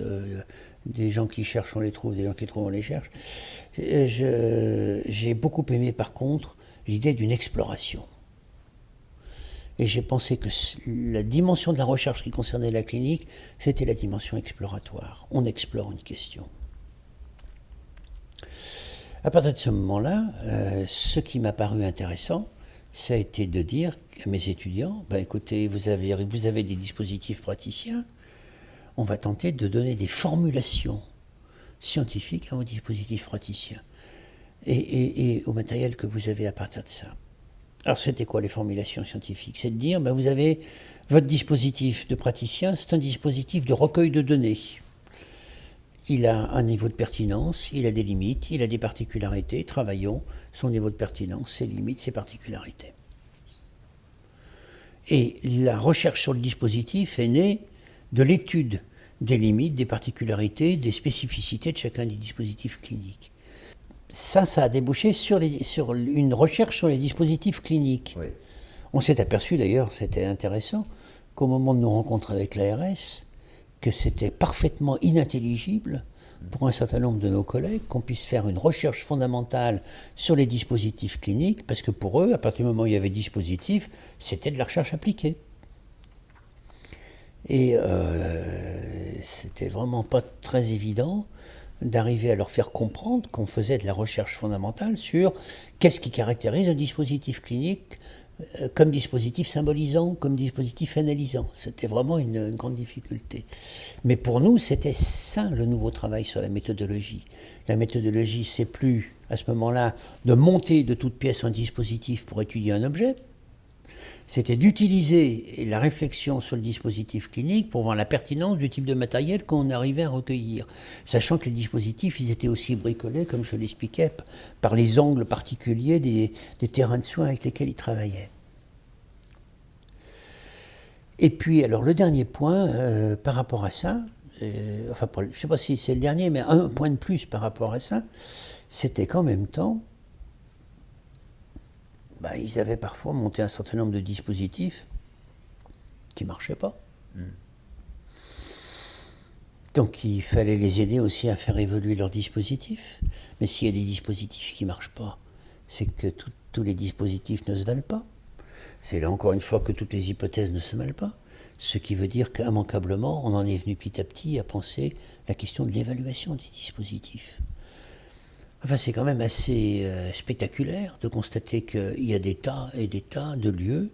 B: des gens qui cherchent, on les trouve, des gens qui trouvent, on les cherche. J'ai beaucoup aimé par contre l'idée d'une exploration. Et j'ai pensé que la dimension de la recherche qui concernait la clinique, c'était la dimension exploratoire. On explore une question. À partir de ce moment-là, ce qui m'a paru intéressant, ça a été de dire à mes étudiants, écoutez, vous avez des dispositifs praticiens, on va tenter de donner des formulations scientifiques à vos dispositifs praticiens et au matériel que vous avez à partir de ça. Alors c'était quoi les formulations scientifiques? C'est de dire, vous avez votre dispositif de praticien, c'est un dispositif de recueil de données. Il a un niveau de pertinence, il a des limites, il a des particularités. Travaillons son niveau de pertinence, ses limites, ses particularités. Et la recherche sur le dispositif est née de l'étude des limites, des particularités, des spécificités de chacun des dispositifs cliniques. Ça a débouché sur une recherche sur les dispositifs cliniques. Oui. On s'est aperçu d'ailleurs, c'était intéressant, qu'au moment de nos rencontres avec l'ARS, que c'était parfaitement inintelligible pour un certain nombre de nos collègues qu'on puisse faire une recherche fondamentale sur les dispositifs cliniques, parce que pour eux, à partir du moment où il y avait dispositif, c'était de la recherche appliquée. Et c'était vraiment pas très évident d'arriver à leur faire comprendre qu'on faisait de la recherche fondamentale sur qu'est-ce qui caractérise un dispositif clinique comme dispositif symbolisant, comme dispositif analysant. C'était vraiment une grande difficulté. Mais pour nous, c'était ça le nouveau travail sur la méthodologie. La méthodologie, c'est plus, à ce moment-là, de monter de toutes pièces un dispositif pour étudier un objet. C'était d'utiliser la réflexion sur le dispositif clinique pour voir la pertinence du type de matériel qu'on arrivait à recueillir. Sachant que les dispositifs, ils étaient aussi bricolés, comme je l'expliquais, par les angles particuliers des terrains de soins avec lesquels ils travaillaient. Et puis, alors, le dernier point, par rapport à ça, je ne sais pas si c'est le dernier, mais un point de plus par rapport à ça, c'était qu'en même temps, ils avaient parfois monté un certain nombre de dispositifs qui ne marchaient pas. Donc il fallait les aider aussi à faire évoluer leurs dispositifs. Mais s'il y a des dispositifs qui ne marchent pas, c'est que tous les dispositifs ne se valent pas. C'est là encore une fois que toutes les hypothèses ne se valent pas. Ce qui veut dire qu'immanquablement, on en est venu petit à petit à penser la question de l'évaluation des dispositifs. Enfin, c'est quand même assez spectaculaire de constater qu'il y a des tas et des tas de lieux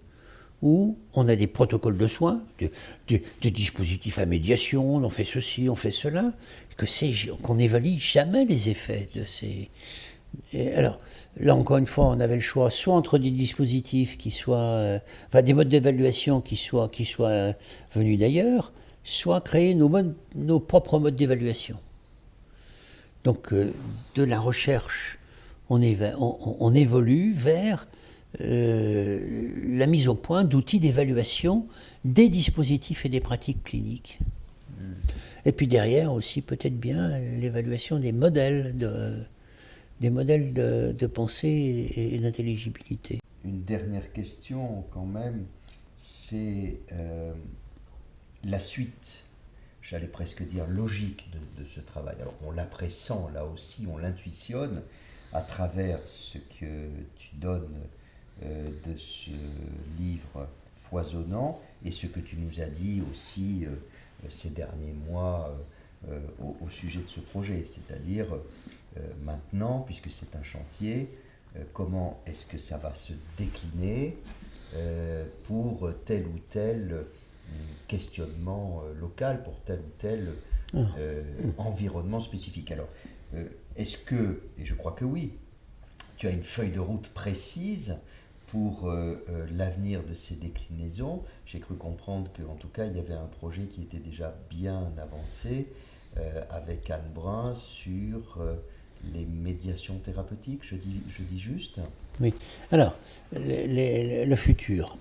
B: où on a des protocoles de soins, des dispositifs à médiation, on fait ceci, on fait cela, qu'on n'évalue jamais les effets de ces... Et alors, là encore une fois, on avait le choix soit entre des dispositifs qui soient... enfin, des modes d'évaluation qui soient venus d'ailleurs, soit créer nos propres modes d'évaluation. Donc, de la recherche, on évolue vers la mise au point d'outils d'évaluation des dispositifs et des pratiques cliniques. Et puis derrière aussi peut-être bien l'évaluation des modèles de pensée et d'intelligibilité.
A: Une dernière question quand même, c'est la suite, j'allais presque dire logique de ce travail. Alors on la pressent là aussi, on l'intuitionne à travers ce que tu donnes de ce livre foisonnant et ce que tu nous as dit aussi ces derniers mois au sujet de ce projet, c'est-à-dire maintenant, puisque c'est un chantier, comment est-ce que ça va se décliner pour tel ou tel questionnement local, pour tel ou tel environnement spécifique. Alors, est-ce que, et je crois que oui, tu as une feuille de route précise pour l'avenir de ces déclinaisons? J'ai cru comprendre qu'en tout cas, il y avait un projet qui était déjà bien avancé avec Anne Brun sur les médiations thérapeutiques, je dis juste?
B: Oui. Alors, le futur.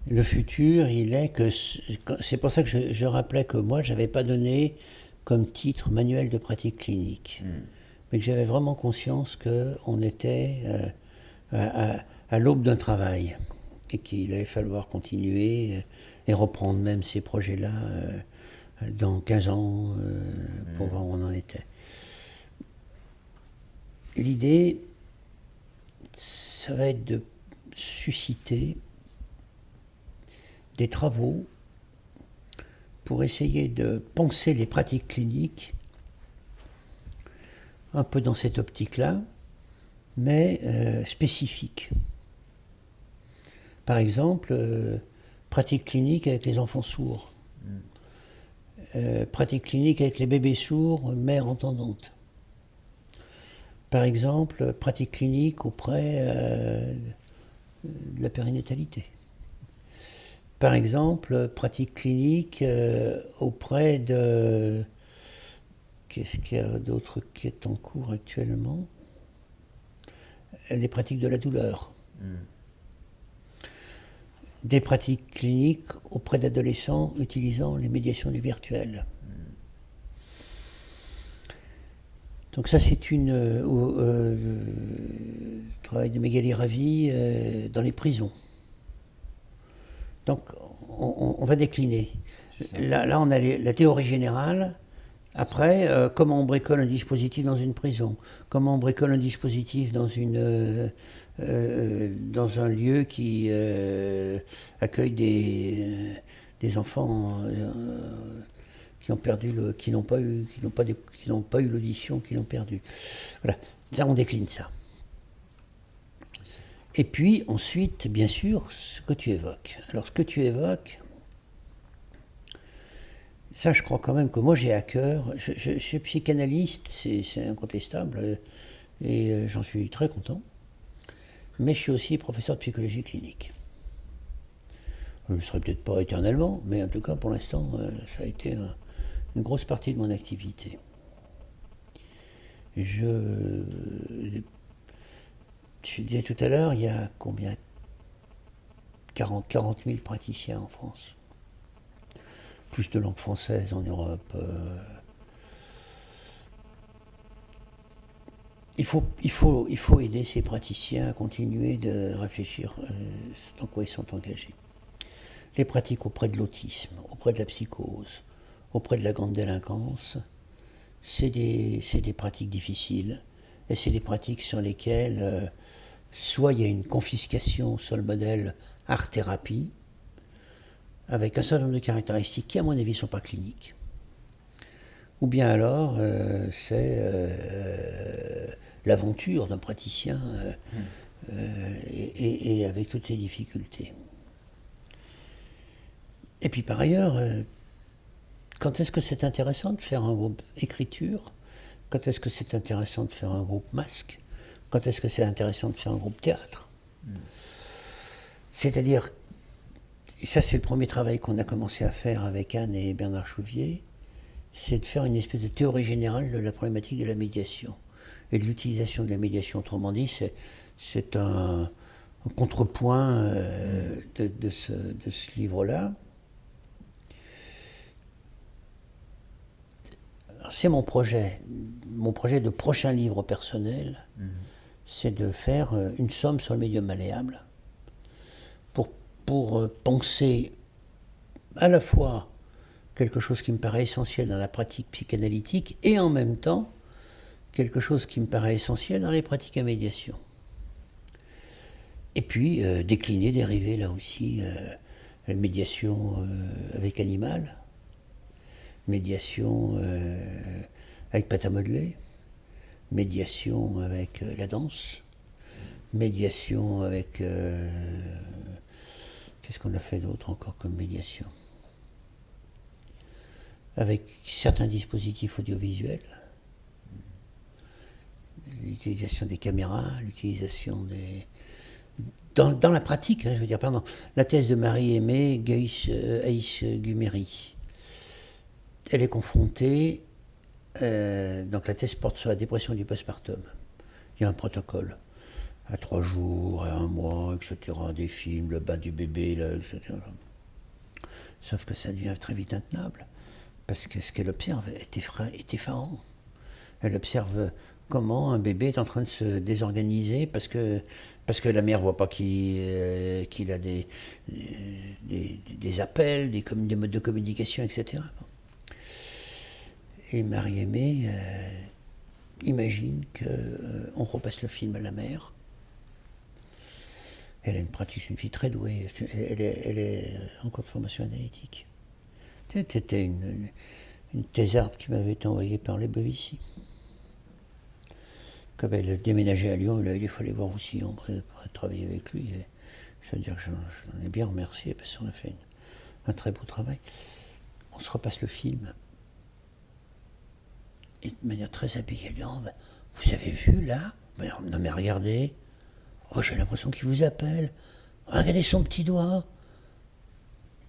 B: Le futur, il est que... C'est pour ça que je rappelais que moi, je n'avais pas donné comme titre manuel de pratique clinique. Mais que j'avais vraiment conscience qu'on était à l'aube d'un travail et qu'il allait falloir continuer et reprendre même ces projets-là dans 15 ans pour voir où on en était. L'idée, ça va être de susciter des travaux pour essayer de penser les pratiques cliniques un peu dans cette optique-là, mais spécifiques. Par exemple, pratique clinique avec les enfants sourds, pratique clinique avec les bébés sourds, mères entendantes. Par exemple, pratique clinique auprès de la périnatalité. Par exemple, pratique clinique auprès de... Qu'est-ce qu'il y a d'autre qui est en cours actuellement? Les pratiques de la douleur. Des pratiques cliniques auprès d'adolescents utilisant les médiations du virtuel. Donc ça, c'est travail de Magali Ravi dans les prisons. Donc on va décliner. Là, on a la théorie générale. Après, comment on bricole un dispositif dans une prison? Comment on bricole un dispositif dans un lieu qui accueille des enfants qui n'ont pas eu l'audition, qui l'ont perdu. Voilà, ça on décline ça. Et puis ensuite, bien sûr, ce que tu évoques. Alors ce que tu évoques, ça je crois quand même que moi j'ai à cœur, je suis psychanalyste, c'est incontestable, et j'en suis très content, mais je suis aussi professeur de psychologie clinique. Je ne serai peut-être pas éternellement, mais en tout cas pour l'instant, ça a été une grosse partie de mon activité. Je disais tout à l'heure, il y a combien 40 000 praticiens en France. Plus de langue française en Europe. Il faut aider ces praticiens à continuer de réfléchir dans quoi ils sont engagés. Les pratiques auprès de l'autisme, auprès de la psychose, auprès de la grande délinquance, c'est des pratiques difficiles, et c'est des pratiques sur lesquelles soit il y a une confiscation sur le modèle art-thérapie, avec un certain nombre de caractéristiques qui, à mon avis, ne sont pas cliniques, ou bien alors c'est l'aventure d'un praticien, et et avec toutes ces difficultés. Et puis par ailleurs, quand est-ce que c'est intéressant de faire un groupe écriture? Quand est-ce que c'est intéressant de faire un groupe masque? Quand est-ce que c'est intéressant de faire un groupe théâtre? C'est-à-dire, ça c'est le premier travail qu'on a commencé à faire avec Anne et Bernard Chouvier, c'est de faire une espèce de théorie générale de la problématique de la médiation et de l'utilisation de la médiation. Autrement dit, c'est un contrepoint de ce livre-là. C'est mon projet de prochain livre personnel, c'est de faire une somme sur le médium malléable pour penser à la fois quelque chose qui me paraît essentiel dans la pratique psychanalytique et en même temps quelque chose qui me paraît essentiel dans les pratiques à médiation. Et puis décliner, dériver là aussi la médiation avec animal, médiation avec pâte à modeler, médiation avec la danse, médiation avec... qu'est-ce qu'on a fait d'autre encore comme médiation? Avec certains dispositifs audiovisuels, l'utilisation des caméras, l'utilisation des... Dans la pratique, je veux dire, pardon, la thèse de Marie-Aimée Aïs-Guméry, elle est confrontée, donc la thèse porte sur la dépression du postpartum. Il y a un protocole, à 3 jours, à 1 mois, etc., des films, le bain du bébé, là, etc. Sauf que ça devient très vite intenable, parce que ce qu'elle observe est effarant. Elle observe comment un bébé est en train de se désorganiser parce que la mère ne voit pas qu'il a des appels, des modes de communication, etc. Et Marie-Aimée imagine qu'on repasse le film à la mère. Elle a une pratique, c'est une fille très douée, elle est en cours de formation analytique. C'était une thésarde qui m'avait été envoyée par les Bovici. Comme elle déménageait à Lyon, il fallait voir aussi, on pourrait travailler avec lui. Et je veux dire que j'en ai bien remercié parce qu'on a fait un très beau travail. On se repasse le film. Et de manière très habillée, elle dit oh, ben, vous avez vu là? Non mais regardez. Oh, j'ai l'impression qu'il vous appelle. Regardez son petit doigt.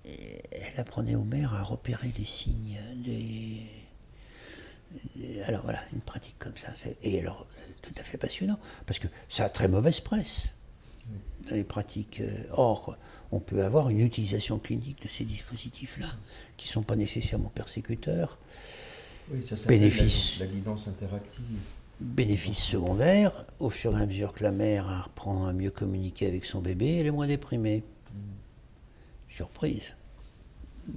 B: Et elle apprenait au maire à repérer les signes alors voilà, une pratique comme ça. Et alors, tout à fait passionnant, parce que ça a très mauvaise presse dans les pratiques. Or, on peut avoir une utilisation clinique de ces dispositifs-là, qui ne sont pas nécessairement persécuteurs.
A: Oui, ça s'appelle
B: Bénéfice.
A: La guidance interactive.
B: Bénéfice secondaire, au fur et à mesure que la mère apprend à mieux communiquer avec son bébé, elle est moins déprimée. Surprise,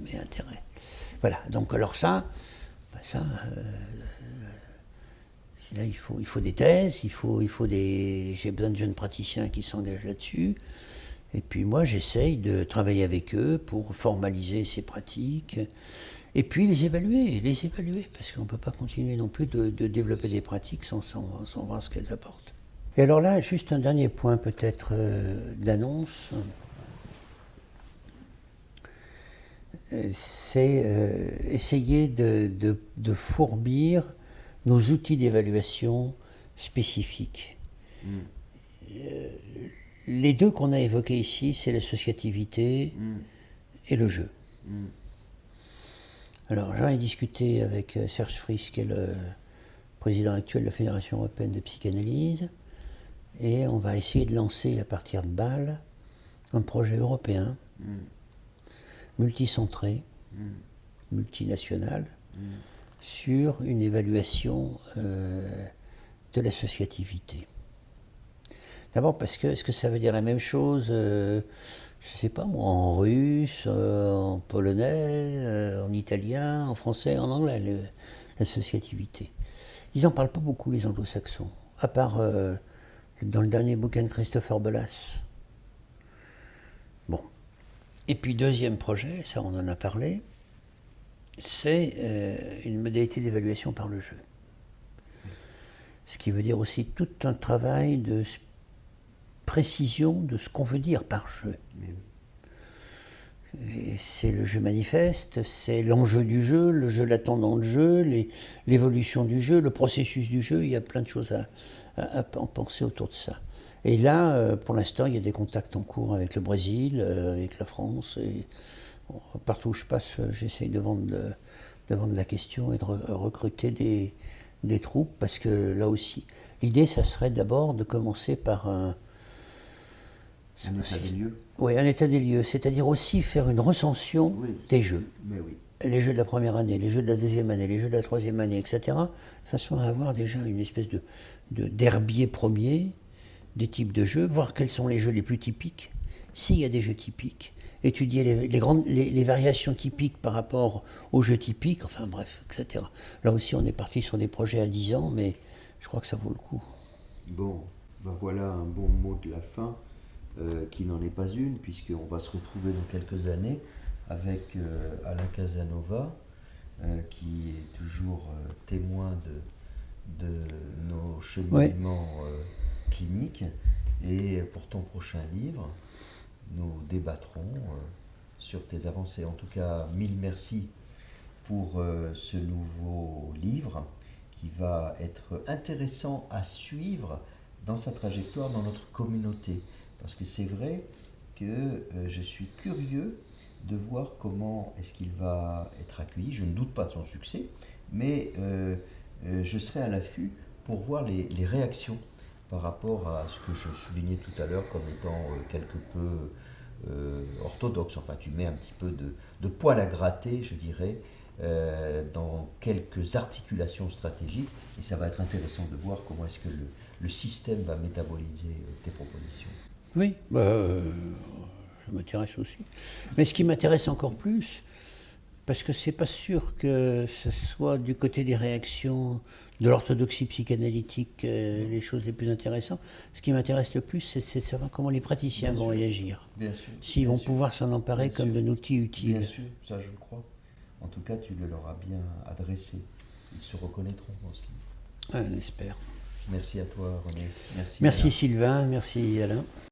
B: mais intérêt. Voilà, donc alors ça, là il faut des thèses, j'ai besoin de jeunes praticiens qui s'engagent là-dessus. Et puis moi j'essaye de travailler avec eux pour formaliser ces pratiques. Et puis les évaluer, parce qu'on ne peut pas continuer non plus de développer des pratiques sans voir ce qu'elles apportent. Et alors là, juste un dernier point peut-être d'annonce, c'est essayer de fourbir nos outils d'évaluation spécifiques. Les deux qu'on a évoqués ici, c'est l'associativité et le jeu. Alors, j'en ai discuté avec Serge Frisch, qui est le président actuel de la Fédération européenne de psychanalyse, et on va essayer de lancer à partir de Bâle un projet européen, multicentré, multinational, sur une évaluation de l'associativité. D'abord parce que, est-ce que ça veut dire la même chose je ne sais pas moi, en russe, en polonais, en italien, en français, en anglais, l'associativité. Ils n'en parlent pas beaucoup, les anglo-saxons, à part dans le dernier bouquin de Christopher Bellas. Bon. Et puis, deuxième projet, ça on en a parlé, c'est une modalité d'évaluation par le jeu. Ce qui veut dire aussi tout un travail de précision de ce qu'on veut dire par jeu.
A: Mais oui.
B: Et c'est le jeu manifeste, c'est l'enjeu du jeu, le jeu latent dans le jeu, l'évolution du jeu, le processus du jeu. Il y a plein de choses à penser autour de ça. Et là, pour l'instant, il y a des contacts en cours avec le Brésil, avec la France. Et partout où je passe, j'essaye de vendre la question et de recruter des troupes, parce que là aussi, l'idée, ça serait d'abord de commencer par un
A: état des lieux.
B: Oui, un état des lieux, c'est-à-dire aussi faire une recension des jeux.
A: Mais oui.
B: Les jeux de la première année, les jeux de la deuxième année, les jeux de la troisième année, etc., de façon à avoir déjà une espèce d'herbier premier des types de jeux, voir quels sont les jeux les plus typiques, s'il y a des jeux typiques, étudier les variations typiques par rapport aux jeux typiques, enfin bref, etc. Là aussi, on est parti sur des projets à 10 ans, mais je crois que ça vaut le coup.
A: Bon, ben voilà un bon mot de la fin, qui n'en est pas une, puisqu'on va se retrouver dans quelques années avec Alain Casanova, qui est toujours témoin de nos cheminements cliniques. Et pour ton prochain livre, nous débattrons sur tes avancées. En tout cas, mille merci pour ce nouveau livre qui va être intéressant à suivre dans sa trajectoire dans notre communauté. Parce que c'est vrai que je suis curieux de voir comment est-ce qu'il va être accueilli. Je ne doute pas de son succès, mais je serai à l'affût pour voir les réactions par rapport à ce que je soulignais tout à l'heure comme étant quelque peu orthodoxe. Enfin, tu mets un petit peu de poil à gratter, je dirais, dans quelques articulations stratégiques, et ça va être intéressant de voir comment est-ce que le système va métaboliser tes propositions.
B: Oui, ça m'intéresse aussi. Mais ce qui m'intéresse encore plus, parce que c'est pas sûr que ce soit du côté des réactions de l'orthodoxie psychanalytique les choses les plus intéressantes. Ce qui m'intéresse le plus, c'est de savoir comment les praticiens vont réagir.
A: Bien sûr.
B: S'ils vont pouvoir s'en emparer comme d'un outil utile.
A: Bien sûr, ça je le crois. En tout cas, tu le leur as bien adressé. Ils se reconnaîtront dans ce livre.
B: On espère.
A: Merci à toi, René.
B: Merci Sylvain, merci Alain.